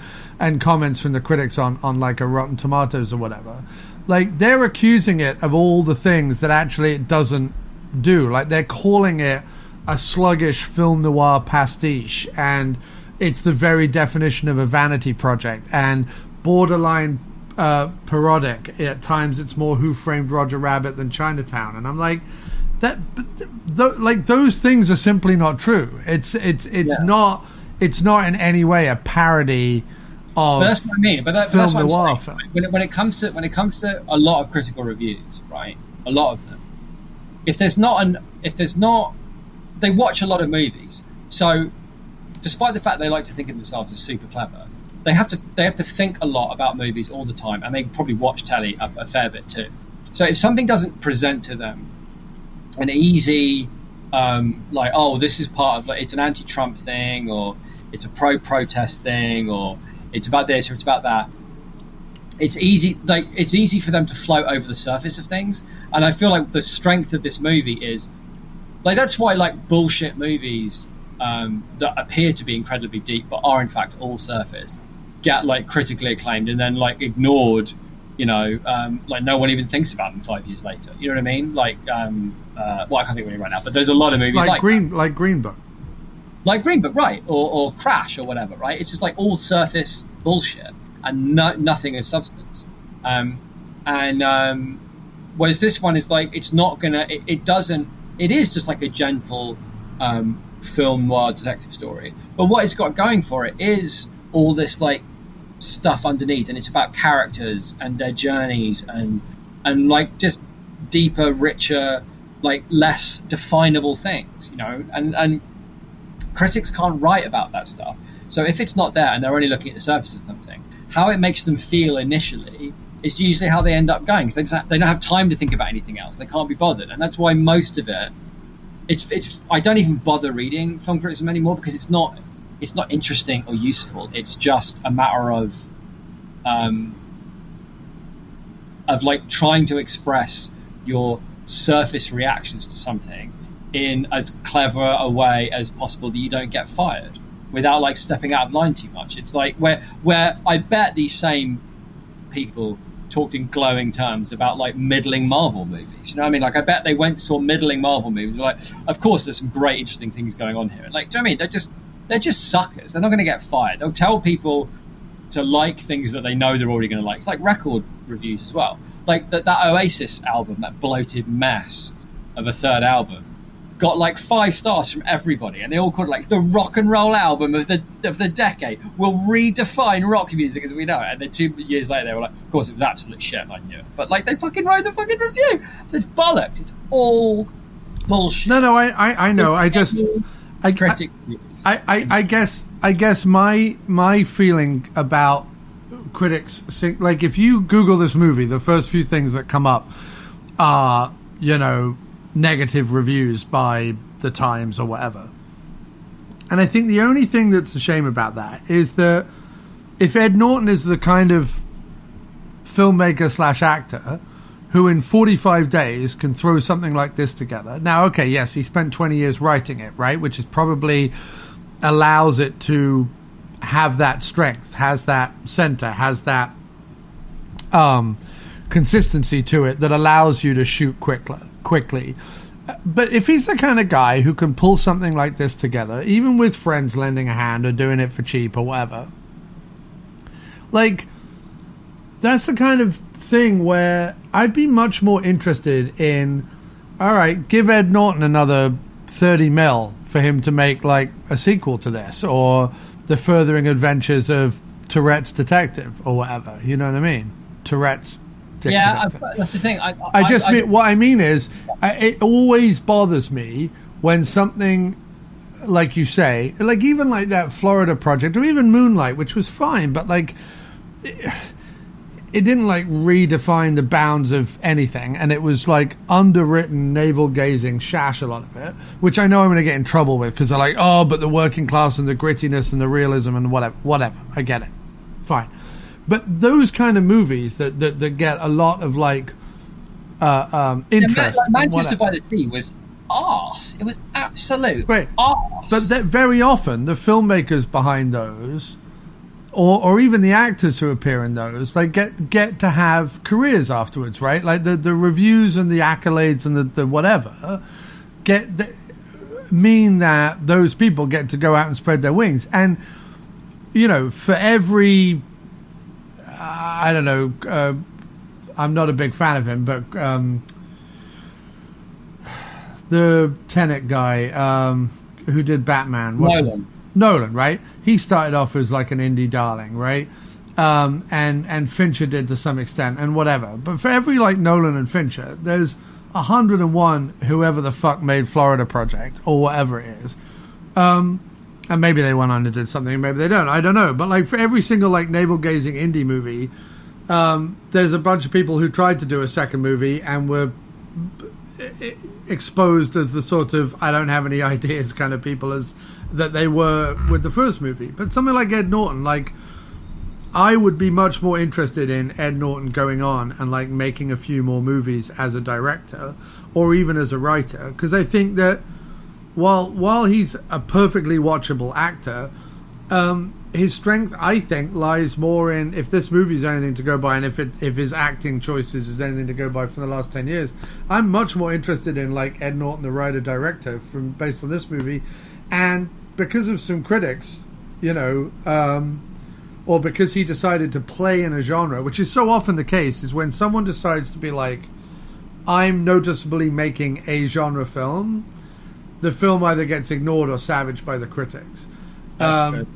comments from the critics on like a Rotten Tomatoes or whatever. Like, they're accusing it of all the things that actually it doesn't do. Like, they're calling it a sluggish film noir pastiche, and it's the very definition of a vanity project, and borderline parodic. At times it's more Who Framed Roger Rabbit than Chinatown, and I'm like, like those things are simply not true. It's not in any way a parody of. But that's what I mean. But film that's what noir I'm saying. When it comes to a lot of critical reviews, right? A lot of them. If there's not, they watch a lot of movies. So, despite the fact they like to think of themselves as super clever, they have to think a lot about movies all the time, and they probably watch telly a fair bit too. So if something doesn't present to them an easy, like, oh, this is part of, like, it's an anti-Trump thing, or it's a pro-protest thing, or it's about this or it's about that, it's easy for them to float over the surface of things. And I feel like the strength of this movie is, like, that's why, like, bullshit movies that appear to be incredibly deep but are in fact all surface get, like, critically acclaimed and then, like, ignored, like no one even thinks about them 5 years later. You know what I mean? Like, I can't think of any right now, but there's a lot of movies like Green Book. Like Green Book, right, or Crash or whatever, right? It's just like all surface bullshit and nothing of substance. Whereas this one is like, it's not gonna, it is just like a gentle film noir detective story. But what it's got going for it is all this like stuff underneath, and it's about characters and their journeys and like just deeper, richer, like less definable things, and critics can't write about that stuff. So if it's not there and they're only looking at the surface of something, how it makes them feel initially is usually how they end up going, because they don't have time to think about anything else. They can't be bothered, and that's why most of it, it's I don't even bother reading film criticism anymore, because it's not interesting or useful. It's just a matter of like trying to express your surface reactions to something in as clever a way as possible that you don't get fired without like stepping out of line too much. It's like where I bet these same people talked in glowing terms about like middling Marvel movies. You know what I mean? Like I bet they went and saw middling Marvel movies. Like, of course, there's some great, interesting things going on here. Like, do you know what I mean? They're just suckers. They're not going to get fired. They'll tell people to like things that they know they're already going to like. It's like record reviews as well. Like that Oasis album, that bloated mess of a third album, got like 5 stars from everybody, and they all called it like the rock and roll album of the decade. Will redefine rock music as we know it. And then 2 years later, they were like, of course, it was absolute shit. I knew it, but like they fucking wrote the fucking review. So it's bollocks. It's all bullshit. No, I know. I guess my feeling about critics, like if you Google this movie, the first few things that come up are, you know, negative reviews by the Times or whatever. And I think the only thing that's a shame about that is that if Ed Norton is the kind of filmmaker / actor who in 45 days can throw something like this together. Now, okay, yes, he spent 20 years writing it, right? Which is probably allows it to have that strength, has that center, has that consistency to it that allows you to shoot quickly. But if he's the kind of guy who can pull something like this together, even with friends lending a hand or doing it for cheap or whatever, like, that's the kind of thing where I'd be much more interested in, all right, give Ed Norton another 30 mil for him to make like a sequel to this, or the furthering adventures of Tourette's detective or whatever. You know what I mean? Tourette's detective. Yeah, that's the thing. What I mean is, it always bothers me when something, like you say, like even like that Florida project, or even Moonlight, which was fine, but like it didn't like redefine the bounds of anything, and it was like underwritten, navel-gazing shash, a lot of it, which I know I'm going to get in trouble with because they're like, oh, but the working class and the grittiness and the realism and whatever. I get it, fine. But those kind of movies that get a lot of like interest. Manchester by the Sea was arse. It was absolute arse. But that very often the filmmakers behind those, or even the actors who appear in those, like get to have careers afterwards, right? Like the reviews and the accolades and the whatever mean that those people get to go out and spread their wings. And, you know, for every, I don't know, I'm not a big fan of him, but the Tenet guy who did Batman, Nolan, right? He started off as like an indie darling, right? And Fincher did to some extent, and whatever. But for every like Nolan and Fincher, there's 101 whoever the fuck made Florida Project or whatever it is. And maybe they went on and did something, maybe they don't. I don't know. But like for every single like navel-gazing indie movie, there's a bunch of people who tried to do a second movie and were exposed as the sort of I don't have any ideas kind of people as that they were with the first movie. But something like Ed Norton, like I would be much more interested in Ed Norton going on and like making a few more movies as a director or even as a writer, because I think that while he's a perfectly watchable actor, his strength, I think, lies more in, if this movie is anything to go by, and if his acting choices is anything to go by for the last 10 years, I'm much more interested in like Ed Norton, the writer-director, based on this movie. And because of some critics, you know, or because he decided to play in a genre, which is so often the case, is when someone decides to be like, I'm noticeably making a genre film, the film either gets ignored or savaged by the critics. That's true.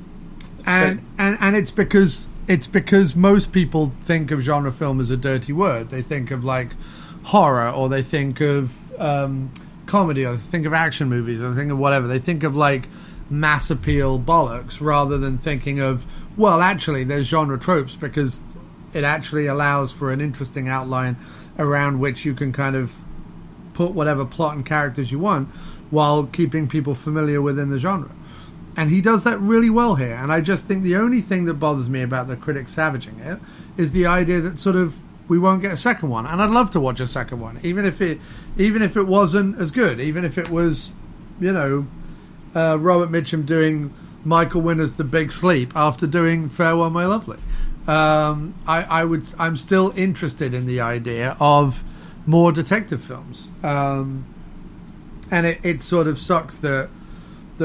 And it's because most people think of genre film as a dirty word. They think of like horror, or they think of comedy, or they think of action movies, or they think of whatever. They think of like mass appeal bollocks rather than thinking of, well, actually there's genre tropes because it actually allows for an interesting outline around which you can kind of put whatever plot and characters you want while keeping people familiar within the genre. And he does that really well here. And I just think the only thing that bothers me about the critics savaging it is the idea that sort of we won't get a second one. And I'd love to watch a second one, even if it wasn't as good, even if it was, you know, Robert Mitchum doing Michael Winner's The Big Sleep after doing Farewell My Lovely. I'm still interested in the idea of more detective films. And it sort of sucks that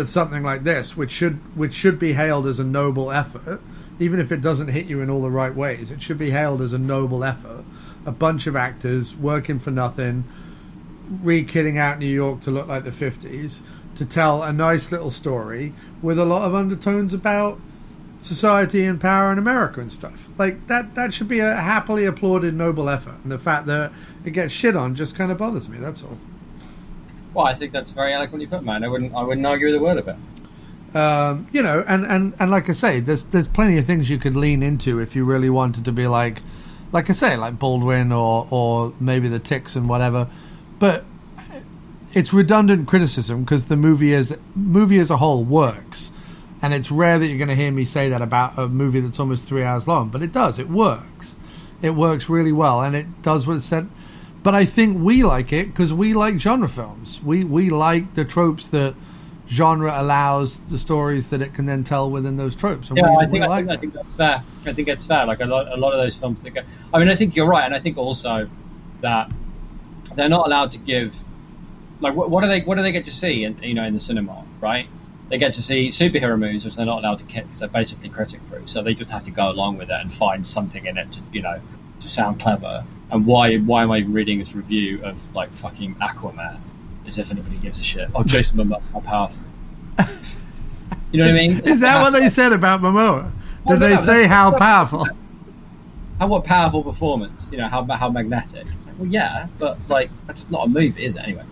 something like this, which should be hailed as a noble effort, even if it doesn't hit you in all the right ways, it should be hailed as a noble effort. A bunch of actors working for nothing, re-kitting out New York to look like the 50s, to tell a nice little story with a lot of undertones about society and power in America and stuff. Like, that should be a happily applauded noble effort. And the fact that it gets shit on just kind of bothers me, that's all. Well, I think that's very eloquently put, man. I wouldn't argue with a word of it. And like I say, there's plenty of things you could lean into if you really wanted to be like I say, like Baldwin or maybe the Ticks and whatever. But it's redundant criticism because the movie as a whole works. And it's rare that you're going to hear me say that about a movie that's almost 3 hours long. But it does. It works. It works really well. And it does what it said. But I think we like it because we like genre films. We like the tropes that genre allows, the stories that it can then tell within those tropes. And I think that's fair. I think it's fair. Like a lot of those films that go. I mean, I think you're right, and I think also that they're not allowed to give. Like, what do they get to see in the cinema, right? They get to see superhero movies, which they're not allowed to kick because they're basically critic proof. So they just have to go along with it and find something in it to sound clever. And why am I reading this review of like fucking Aquaman as if anybody gives a shit? Oh, Jason Momoa, how powerful. You know what I mean? Is that what they said about Momoa? Did they say how powerful? What powerful performance? How magnetic? It's like, well, yeah, but like that's not a movie, is it? Anyway,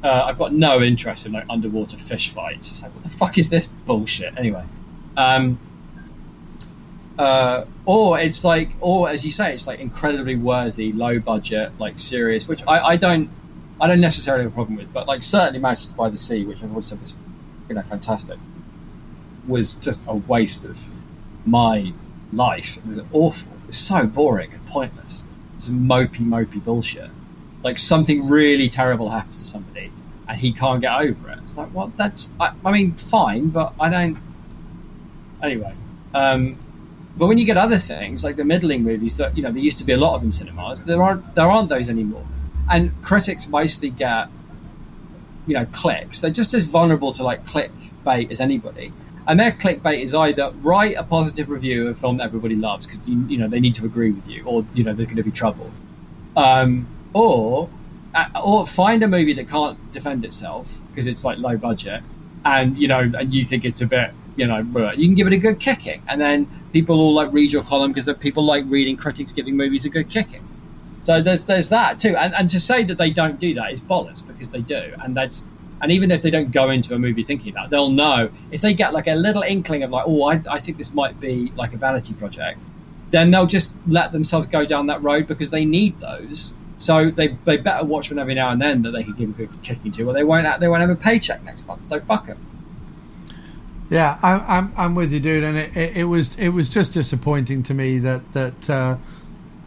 I've got no interest in like underwater fish fights. It's like, what the fuck is this bullshit? Anyway, or as you say, it's like incredibly worthy, low budget, like serious, which I don't necessarily have a problem with, but like certainly Manchester by the Sea, which I've always said was fantastic, was just a waste of my life. It was awful. It was so boring and pointless. It's mopey bullshit. Like something really terrible happens to somebody and he can't get over it. It's like, well, I mean, fine, but I don't. Anyway, but when you get other things like the middling movies that there used to be a lot of in cinemas, there aren't those anymore. And critics mostly get, clicks. They're just as vulnerable to like clickbait as anybody. And their clickbait is either write a positive review of a film that everybody loves because they need to agree with you, or there's going to be trouble, or find a movie that can't defend itself because it's like low budget, and you think it's a bit you can give it a good kicking, and then people will like read your column because people like reading critics giving movies a good kicking. So there's that too, and to say that they don't do that is bollocks because they do, and even if they don't go into a movie thinking that, they'll know if they get like a little inkling of like, I think this might be like a vanity project, then they'll just let themselves go down that road because they need those. So they better watch one every now and then that they can give a good kicking to, or they won't have a paycheck next month. So fuck them. Yeah, I'm with you, dude, and it was just disappointing to me that.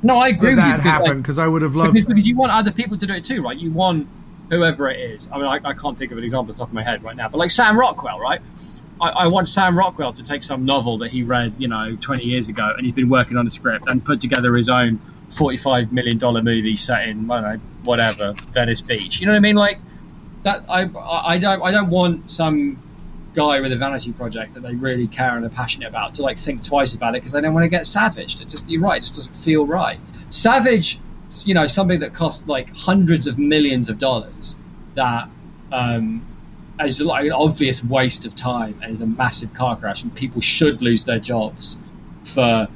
No, I agree with you. That happened because I would have loved because you want other people to do it too, right? You want whoever it is. I mean, I can't think of an example off the top of my head right now, but like Sam Rockwell, right? I want Sam Rockwell to take some novel that he read, 20 years ago, and he's been working on a script and put together his own $45 million movie set in, I don't know, whatever, Venice Beach. You know what I mean? Like that. I don't want some guy with a vanity project that they really care and are passionate about to like think twice about it because they don't want to get savaged. You're right. It just doesn't feel right. Savage, something that costs like hundreds of millions of dollars that is like an obvious waste of time and is a massive car crash and people should lose their jobs for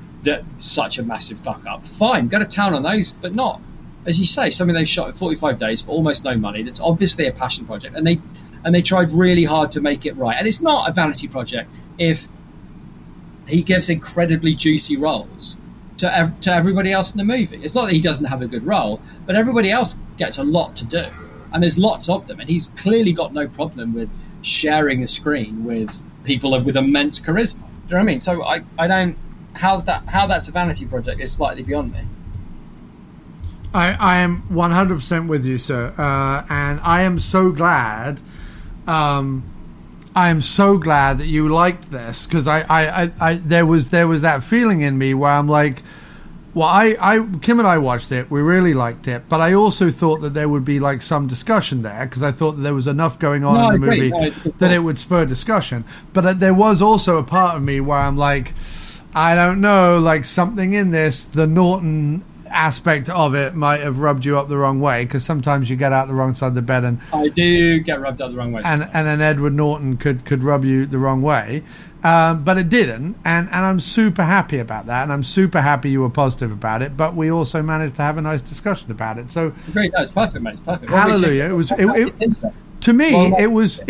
such a massive fuck up. Fine, go to town on those, but not, as you say, something they shot in 45 days for almost no money. That's obviously a passion project, and they tried really hard to make it right. And it's not a vanity project if he gives incredibly juicy roles to everybody else in the movie. It's not that he doesn't have a good role, but everybody else gets a lot to do, and there's lots of them, and he's clearly got no problem with sharing the screen with people with immense charisma. Do you know what I mean? So I don't how that's a vanity project is slightly beyond me. I am 100% with you, sir, and I am so glad. I am so glad that you liked this, because there was that feeling in me where I'm like, well, Kim and I watched it, we really liked it, but I also thought that there would be like some discussion there, because I thought that there was enough going on in the movie that it would spur discussion. But there was also a part of me where I'm like, I don't know, like something in this, the Norton aspect of it might have rubbed you up the wrong way, because sometimes you get out the wrong side of the bed, and I do get rubbed up the wrong way, and an Edward Norton could rub you the wrong way, but it didn't, and I'm super happy about that, and I'm super happy you were positive about it. But we also managed to have a nice discussion about it. So great, no, it's perfect, mate. It's perfect. Hallelujah! To me, it was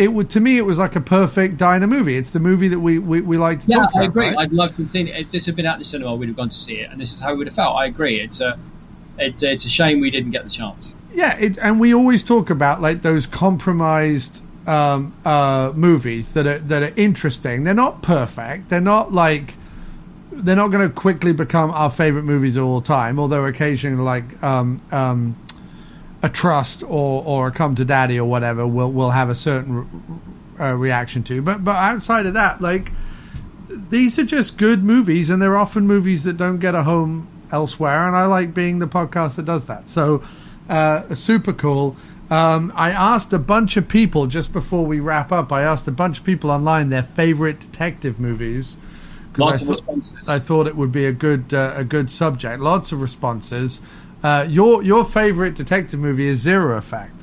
like a perfect diner movie. It's the movie that we like to talk about. Yeah, I agree. Right? I'd love to have seen it. If this had been out in the cinema, we'd have gone to see it, and this is how we would have felt. I agree. It's a shame we didn't get the chance. Yeah, and we always talk about like those compromised movies that are interesting. They're not perfect. They're not going to quickly become our favorite movies of all time. Although occasionally, like A Trust or A Come to Daddy or whatever, we'll have a certain reaction to. But outside of that, like, these are just good movies, and they're often movies that don't get a home elsewhere. And I like being the podcast that does that. So super cool. I asked a bunch of people just before we wrap up. I asked a bunch of people online their favorite detective movies. Lots of responses. I thought it would be a good subject. Lots of responses. Your favorite detective movie is Zero Effect.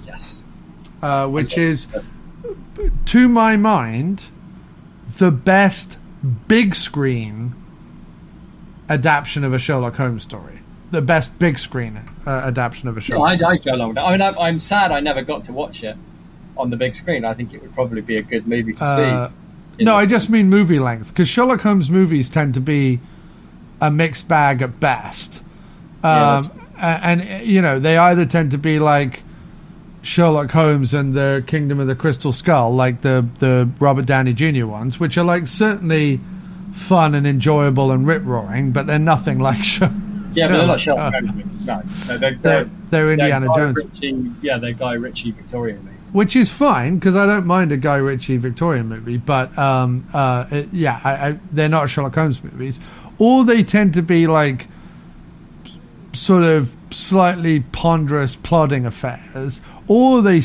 Yes. Which is, to my mind, the best big screen adaptation of a Sherlock Holmes story. The best big screen adaptation of a Sherlock Holmes. I go along with that. I mean, I'm sad I never got to watch it on the big screen. I think it would probably be a good movie to see. No, I just mean movie length, because Sherlock Holmes movies tend to be a mixed bag at best. And you know, they either tend to be like Sherlock Holmes and the Kingdom of the Crystal Skull, like the Robert Downey Jr. ones, which are like certainly fun and enjoyable and rip-roaring, but they're nothing like Sherlock. Yeah, but they're not Sherlock Holmes movies. No, they're Indiana Jones. They're Guy Ritchie Victorian movies. Which is fine, because I don't mind a Guy Ritchie Victorian movie, but they're not Sherlock Holmes movies. Or they tend to be like sort of slightly ponderous plodding affairs, or they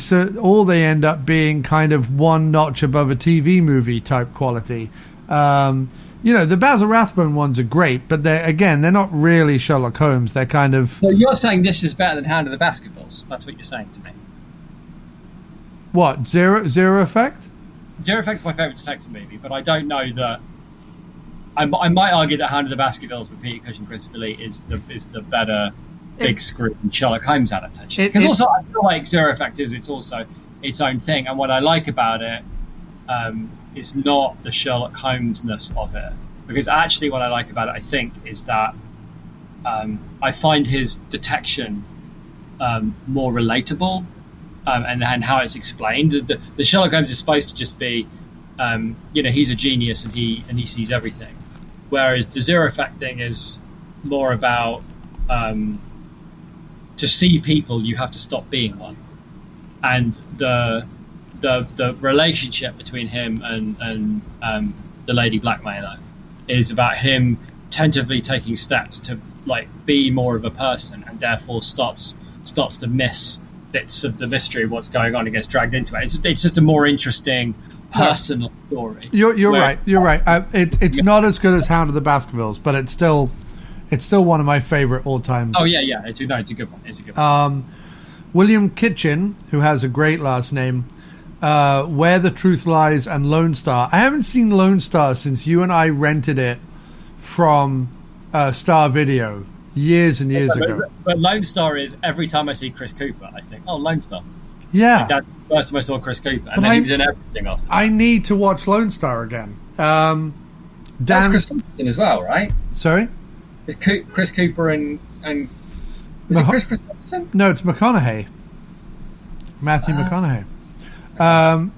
end up being kind of one notch above a TV movie type quality. You know, the Basil Rathbone ones are great, but they're not really Sherlock Holmes. They're kind of... So you're saying this is better than Hound of the Baskervilles? That's what you're saying to me. What, Zero Effect? Zero Effect's my favourite detective movie, but I don't know that... I might argue that Hound of the Baskervilles with Peter Cushing and Christopher Lee is the better big screen Sherlock Holmes adaptation. Because also I feel like Zero Effect it's also its own thing, and what I like about it is not the Sherlock Holmes-ness of it. Because actually what I like about it, I think, is that I find his detection more relatable, and how it's explained. The Sherlock Holmes is supposed to just be, he's a genius and he sees everything. Whereas the Zero Effect thing is more about to see people, you have to stop being one. And the relationship between him and the lady blackmailer is about him tentatively taking steps to like be more of a person, and therefore starts to miss bits of the mystery of what's going on and gets dragged into it. It's just a more interesting personal story. You're right. It's not as good as Hound of the Baskervilles, but it's still one of my favorite all time. Oh yeah, it's a good one. William Kitchen, who has a great last name, Where the Truth Lies, and Lone Star. I haven't seen Lone Star since you and I rented it from Star Video years and years ago. But Lone Star is, every time I see Chris Cooper, I think, oh, Lone Star. Yeah. That's the first time I saw Chris Cooper, and then he was in everything after that. I need to watch Lone Star again. That's Chris Christopherson as well, right? Sorry? It's Chris Cooper and is it Chris Christopherson? No, it's McConaughey. Matthew McConaughey.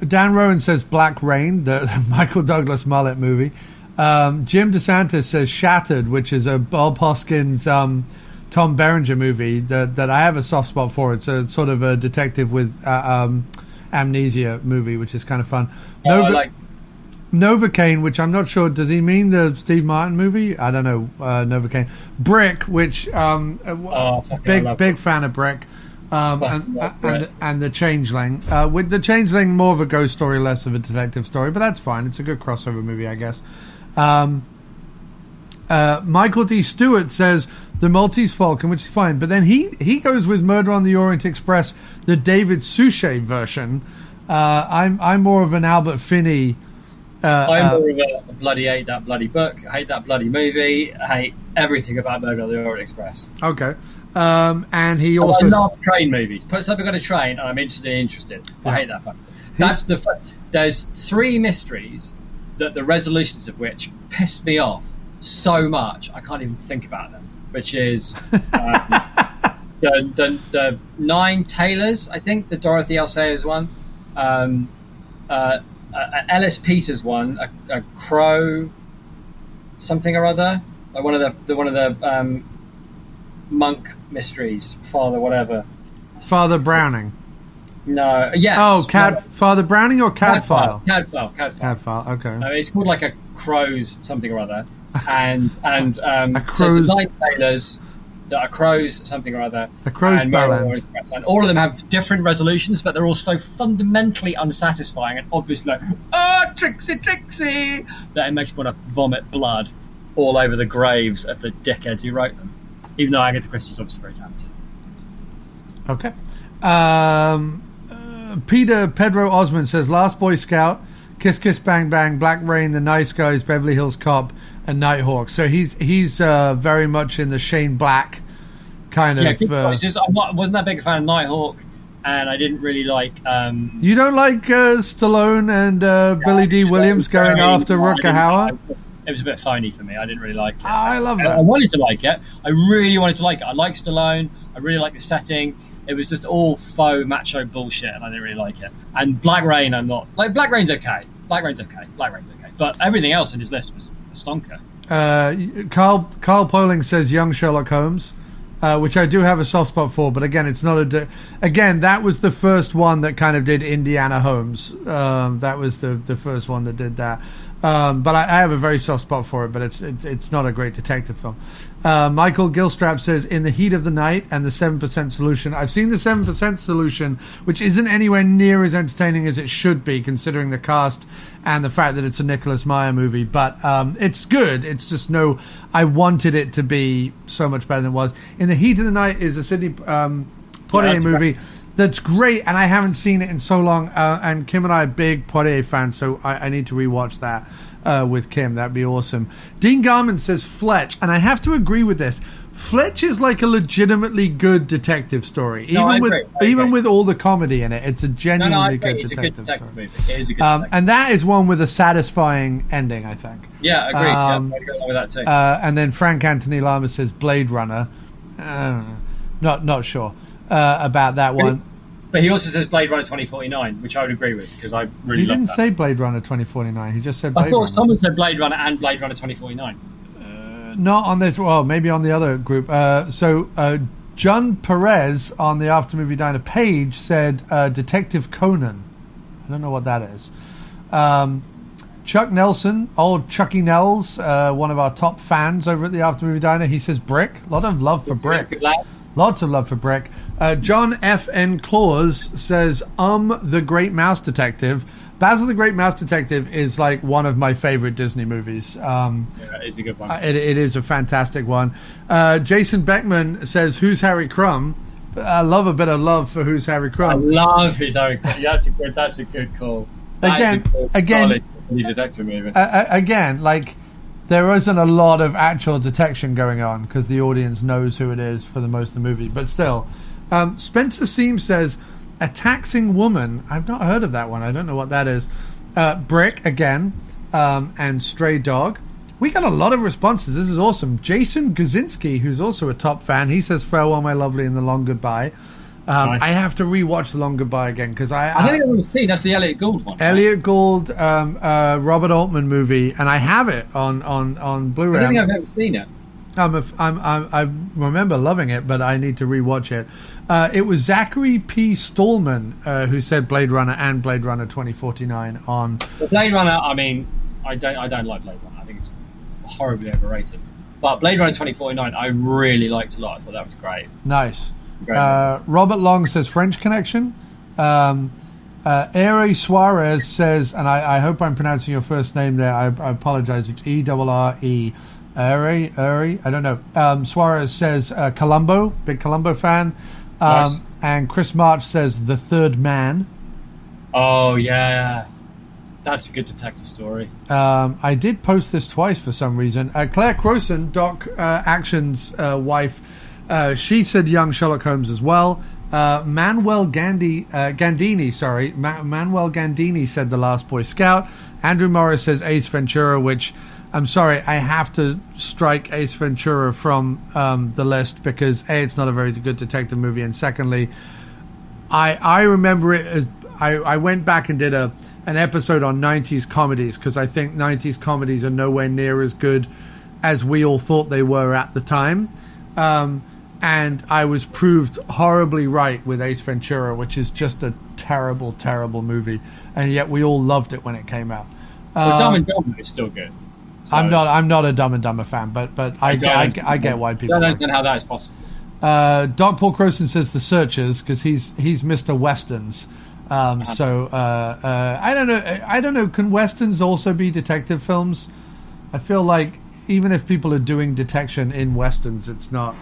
Dan Rowan says Black Rain, the Michael Douglas mullet movie. Jim DeSantis says Shattered, which is a Bob Hoskins Tom Berenger movie that I have a soft spot for. It's a sort of a detective with Amnesia movie, which is kind of fun. Novocaine, which I'm not sure, does he mean the Steve Martin movie? I don't know. Novocaine. Brick, which big fan of Brick. And the Changeling. With the Changeling, more of a ghost story, less of a detective story, but that's fine. It's a good crossover movie, I guess. Michael D. Stewart says The Maltese Falcon, which is fine, but then he goes with Murder on the Orient Express, the David Suchet version. I'm more of an Albert Finney. I'm more of a bloody hate that bloody book. I hate that bloody movie. I hate everything about Murder on the Orient Express. Okay. And he also... I love train movies. Put something on a train and I'm interested. Yeah. I hate that fact. That's there's 3 mysteries that the resolutions of which piss me off so much I can't even think about them, which is the 9 Tailors, I think, the Dorothy L. Sayers one, Ellis Peters one, a Crow something or other, like one of the monk mysteries, Father Browning. No, yes. Oh, Father Browning or Cadfile? Cadfile. Okay. It's called like a Crows something or other, and a Crows. So it's 9 Tailors that are Crows something or other. A Crows and all of them have different resolutions, but they're all so fundamentally unsatisfying and obviously like, Trixie, that it makes me want to vomit blood all over the graves of the dickheads who wrote them. Even though Agatha Christie's obviously very talented. Okay. Peter Pedro Osmond says Last Boy Scout, Kiss Kiss Bang Bang, Black Rain, The Nice Guys, Beverly Hills Cop, and Nighthawk. So he's very much in the Shane Black kind of. Good choices. I wasn't that big a fan of Nighthawk, and I didn't really like. You don't like Stallone and Billy D. Williams going after Rutger Hauer? It was a bit phony for me. I didn't really like it. I love that. I wanted to like it. I really wanted to like it. I like Stallone. I really like the setting. It was just all faux macho bullshit, and I didn't really like it. And Black Rain, I'm not like. Black Rain's okay. But everything else in his list was a stonker. Carl Poling says Young Sherlock Holmes, which I do have a soft spot for, but again, it's not again, that was the first one that kind of did Indiana Holmes. That was the first one that did that. But I have a very soft spot for it, but it's not a great detective film. Michael Gilstrap says In the Heat of the Night and the 7% Solution. I've seen the 7% Solution, which isn't anywhere near as entertaining as it should be, considering the cast and the fact that it's a Nicholas Meyer movie. But it's good. It's just I wanted it to be so much better than it was. In the Heat of the Night is a Sidney Poitier movie. That's great, and I haven't seen it in so long. And Kim and I are big Poitier fans, so I need to rewatch that with Kim. That'd be awesome. Dean Garman says Fletch, and I have to agree with this. Fletch is like a legitimately good detective story, even with all the comedy in it. It's a genuinely good detective story. Movie. It is a good detective. And that is one with a satisfying ending, I think. Yeah, agreed. I'd go along with that too. And then Frank Anthony Lama says Blade Runner. Not sure about that one. But he also says Blade Runner 2049, which I would agree with, because I really love that. He didn't say Blade Runner 2049. He just said Blade Runner. I thought Runner. Someone said Blade Runner and Blade Runner 2049. Not on this. Well, maybe on the other group. John Perez on the After Movie Diner page said Detective Conan. I don't know what that is. Chuck Nelson, old Chucky Nels, one of our top fans over at the After Movie Diner. He says Brick. A lot of love for Brick. Lots of love for Brick. John F. N. Claus says, The Great Mouse Detective. Basil the Great Mouse Detective is like one of my favorite Disney movies. It's a good one. It is a fantastic one. Jason Beckman says, Who's Harry Crumb? I love a bit of love for Who's Harry Crumb. I love Who's Harry Crumb. Yeah, that's a good call. Again, detective movie. Again, like, there isn't a lot of actual detection going on because the audience knows who it is for the most of the movie. But still, Spencer Seam says, A Taxing Woman. I've not heard of that one. I don't know what that is. Brick, again, and Stray Dog. We got a lot of responses. This is awesome. Jason Gazinski, who's also a top fan, he says, Farewell, My Lovely, and The Long Goodbye. Nice. I have to rewatch The Long Goodbye again because I don't think I've ever seen. That's the Elliot Gould one. Elliot Gould, Robert Altman movie, and I have it on Blu-ray. I don't think I've ever seen it. I remember loving it, but I need to rewatch it. It was Zachary P. Stallman who said Blade Runner and Blade Runner 2049 on. Blade Runner. I mean, I don't like Blade Runner. I think it's horribly overrated. But Blade Runner 2049, I really liked a lot. I thought that was great. Nice. Robert Long says French Connection. Eri Suarez says, and I hope I'm pronouncing your first name there. I apologize. It's E-R-R-E. Eri, I don't know. Suarez says Columbo, big Columbo fan. Nice. And Chris March says The Third Man. Oh, yeah. That's a good detective story. I did post this twice for some reason. Claire Crowson, Doc Action's wife, she said young Sherlock Holmes as well. Manuel Gandini said The Last Boy Scout. Andrew Morris says Ace Ventura, which I'm sorry, I have to strike Ace Ventura from the list because A, it's not a very good detective movie, and secondly, I remember it as I went back and did an episode on 90s comedies because I think 90s comedies are nowhere near as good as we all thought they were at the time. And I was proved horribly right with Ace Ventura, which is just a terrible, terrible movie. And yet we all loved it when it came out. But Dumb and Dumber is still good. So I'm not a Dumb and Dumber fan, but I get why people. I don't understand how that is possible. Doc Paul Crowson says The Searchers because he's Mr. Westerns. So I don't know. Can Westerns also be detective films? I feel like even if people are doing detection in Westerns, it's not.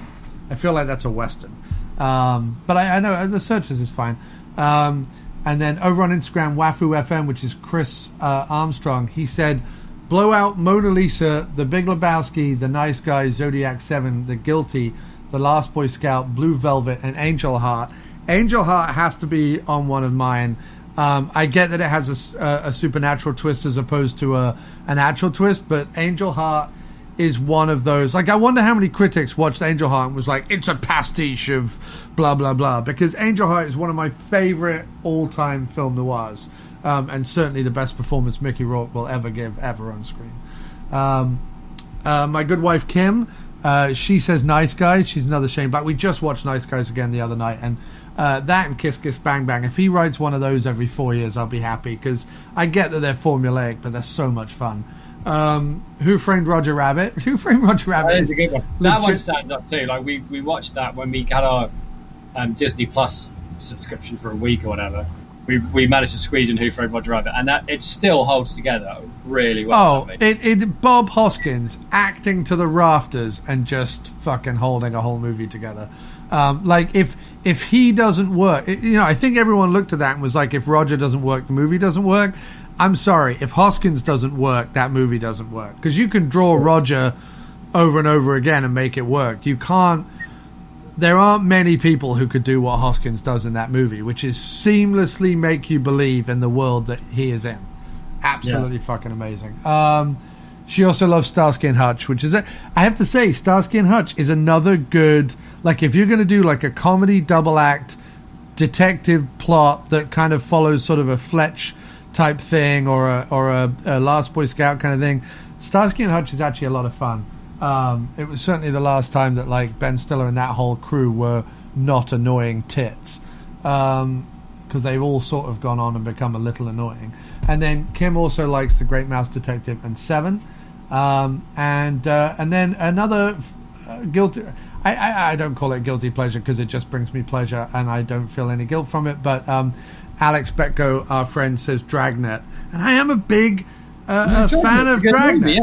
I feel like that's a Western. But I know The Searchers is fine. And then over on Instagram, Wafu FM, which is Chris Armstrong, he said, Blowout, Mona Lisa, The Big Lebowski, The Nice Guys, Zodiac 7, The Guilty, The Last Boy Scout, Blue Velvet, and Angel Heart. Angel Heart has to be on one of mine. I get that it has a supernatural twist as opposed to a natural twist, but Angel Heart is one of those. Like, I wonder how many critics watched Angel Heart and was like, it's a pastiche of blah, blah, blah. Because Angel Heart is one of my favorite all-time film noirs. And certainly the best performance Mickey Rourke will ever give, ever on screen. My good wife, Kim, she says Nice Guys. She's another Shane Black. We just watched Nice Guys again the other night. And that and Kiss Kiss Bang Bang. If he writes one of those every 4 years, I'll be happy. Because I get that they're formulaic, but they're so much fun. Who Framed Roger Rabbit? Who Framed Roger Rabbit? That is a good one. That one stands up too. Like we watched that when we got our Disney Plus subscription for a week or whatever. We managed to squeeze in Who Framed Roger Rabbit, and that it still holds together really well. Oh, Bob Hoskins acting to the rafters and just fucking holding a whole movie together. Like if he doesn't work, I think everyone looked at that and was like, if Roger doesn't work, the movie doesn't work. I'm sorry, if Hoskins doesn't work, that movie doesn't work. Because you can draw Roger over and over again and make it work. You can't. There aren't many people who could do what Hoskins does in that movie, which is seamlessly make you believe in the world that he is in. Absolutely fucking amazing. She also loves Starsky and Hutch, which is I have to say, Starsky and Hutch is another good. Like, if you're going to do like a comedy double act detective plot that kind of follows sort of a Fletch type thing or a Last Boy Scout kind of thing, Starsky and Hutch is actually a lot of fun. It was certainly the last time that like Ben Stiller and that whole crew were not annoying tits, because they've all sort of gone on and become a little annoying. And then Kim also likes The Great Mouse Detective and Seven, and then another guilty. I don't call it guilty pleasure because it just brings me pleasure and I don't feel any guilt from it. But Alex Betko, our friend, says Dragnet, and I am a big fan of Dragnet.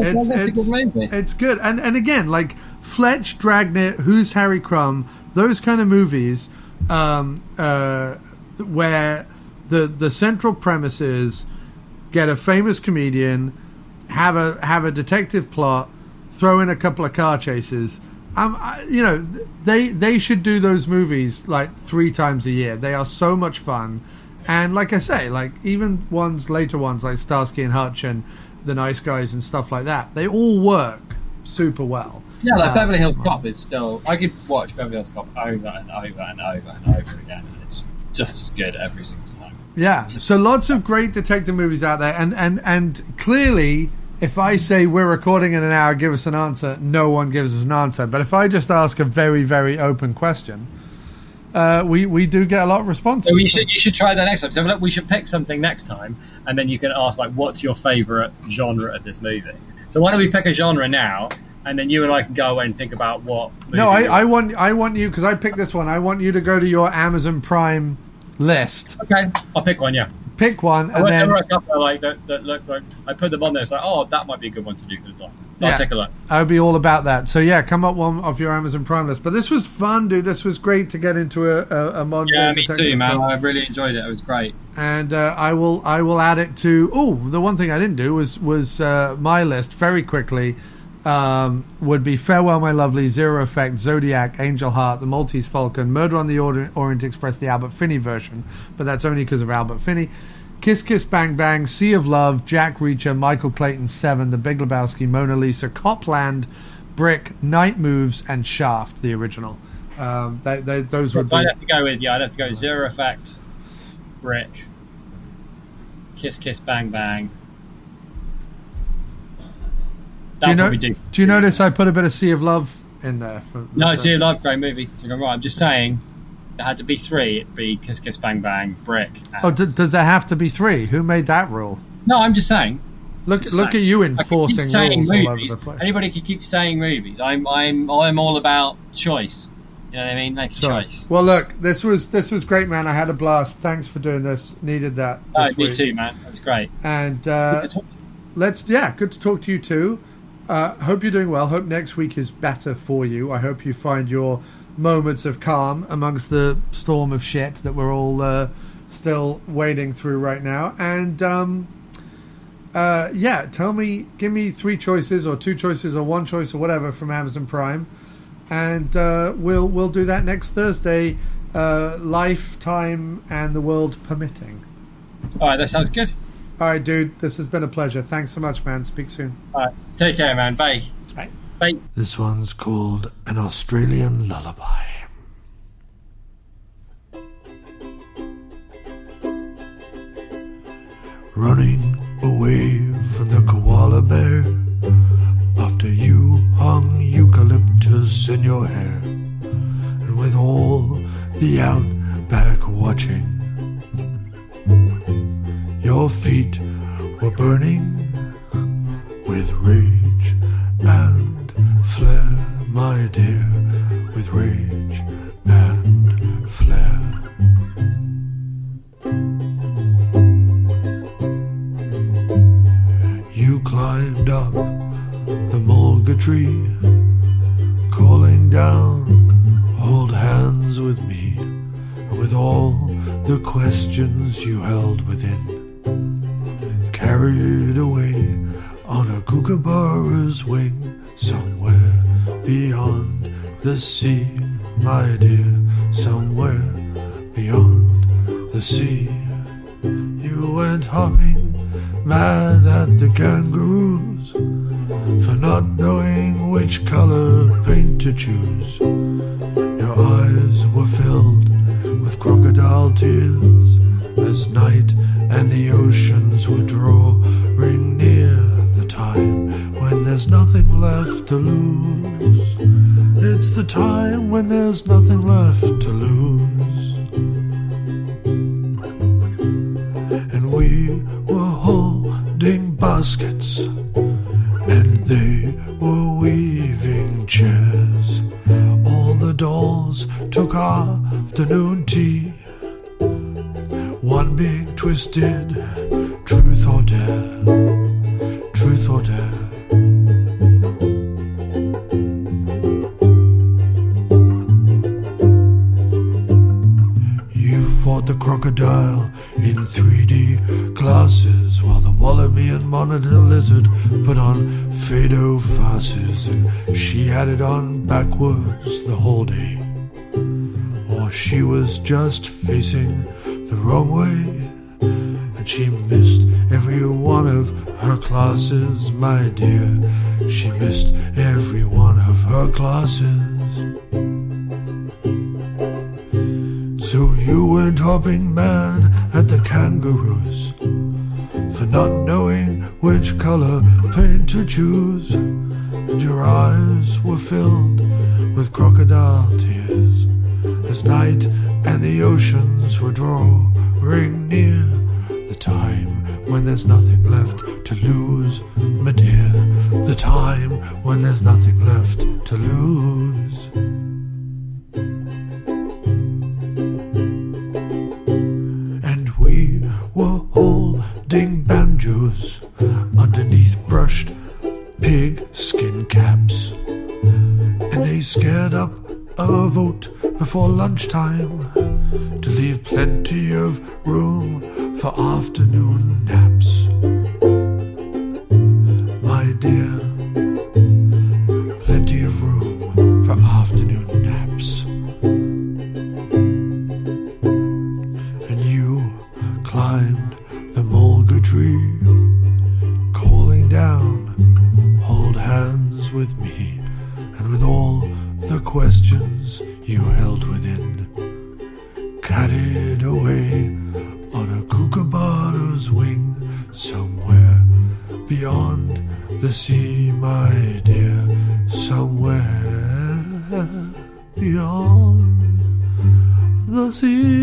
It's good, and again, like Fletch, Dragnet, Who's Harry Crumb, those kind of movies, where the central premise is get a famous comedian, have a detective plot, throw in a couple of car chases. They should do those movies like 3 times a year. They are so much fun. And like I say, like even later ones like Starsky and Hutch and The Nice Guys and stuff like that, they all work super well. Yeah, like Beverly Hills Cop is still. I could watch Beverly Hills Cop over and over and over and over again, and it's just as good every single time. Yeah, so lots of great detective movies out there, and clearly if I say we're recording in an hour, give us an answer, no one gives us an answer. But if I just ask a very, very open question, we do get a lot of responses. So you should try that next time. So look, we should pick something next time, and then you can ask, like, what's your favourite genre of this movie? So why don't we pick a genre now, and then you and I can go away and think about what movie. No, I want you, because I picked this one, I want you to go to your Amazon Prime list. Okay, I'll pick one, yeah. Pick one, and there then... were a couple that look like... I put them on there, it's like, oh, that might be a good one to do for the doc. I'll take a look. I would be all about that. So, yeah, come up one of your Amazon Prime list. But this was fun, dude. This was great to get into a modern... Yeah, me too, man. I really enjoyed it. It was great. And I will add it to... Oh, the one thing I didn't do was my list very quickly. Would be Farewell My Lovely, Zero Effect, Zodiac, Angel Heart, The Maltese Falcon, Murder on the Orient Express, the Albert Finney version, but that's only because of Albert Finney, Kiss Kiss Bang Bang, Sea of Love, Jack Reacher, Michael Clayton 7, The Big Lebowski, Mona Lisa, Copland, Brick, Night Moves, and Shaft, the original. Those would be... I'd have to go with, I'd have to go Zero Effect, Brick, Kiss Kiss Bang Bang. Do you notice I put a bit of Sea of Love in there? No, Sea of Love, great movie. I'm just saying, it had to be 3. It'd be Kiss Kiss Bang Bang, Brick. Does there have to be 3? Who made that rule? No, I'm just saying. Look at you enforcing rules all over the place. Anybody can keep saying movies. I'm all about choice. You know what I mean? Make a choice. Well, look, this was great, man. I had a blast. Thanks for doing this. Needed that. Me too, man. It was great. And good to talk to you too. Hope you're doing well. Hope next week is better for you. I hope you find your moments of calm amongst the storm of shit that we're all still wading through right now. And give me 3 choices or 2 choices or 1 choice or whatever from Amazon Prime, and we'll do that next Thursday, lifetime and the world permitting. All right, that sounds good. All right, dude, this has been a pleasure. Thanks so much, man. Speak soon. All right, take care, man. Bye. Bye. Bye. This one's called An Australian Lullaby. Running away from the koala bear after you hung eucalyptus in your hair, and with all the outback watching, your feet were burning with rage and flare, my dear, with rage and flare. You climbed up the mulga tree, calling down, hold hands with me, and with all the questions you held within, carried away on a kookaburra's wing, somewhere beyond the sea, my dear, somewhere beyond the sea. You went hopping mad at the kangaroos for not knowing which color paint to choose. Your eyes were filled with crocodile tears as night and the oceans were drawing near, the time when there's nothing left to lose. It's the time when there's nothing left to lose. And we were holding baskets, and they were weaving chairs. All the dolls took afternoon tea, one big twisted truth or dare, truth or dare. You fought the crocodile in 3D glasses, while the wallaby and monitor lizard put on fado farces, and she had it on backwards the whole day. Or she was just facing the wrong way, and she missed every one of her classes, my dear. She missed every one of her classes. So you went hopping mad at the kangaroos for not knowing which color paint to choose, and your eyes were filled with crocodile tears as night and the oceans were drawing near. The time when there's nothing left to lose, my dear. The time when there's nothing left to lose. And we were holding banjos underneath brushed pig skin caps, and they scared up a vote before lunchtime to leave plenty of room for afternoon naps. My dear, plenty of room for afternoon naps. And you climbed the mulga tree, calling down, hold hands with me, and with all the questions you held within, carried away on a kookaburra's wing, somewhere beyond the sea, my dear, somewhere beyond the sea.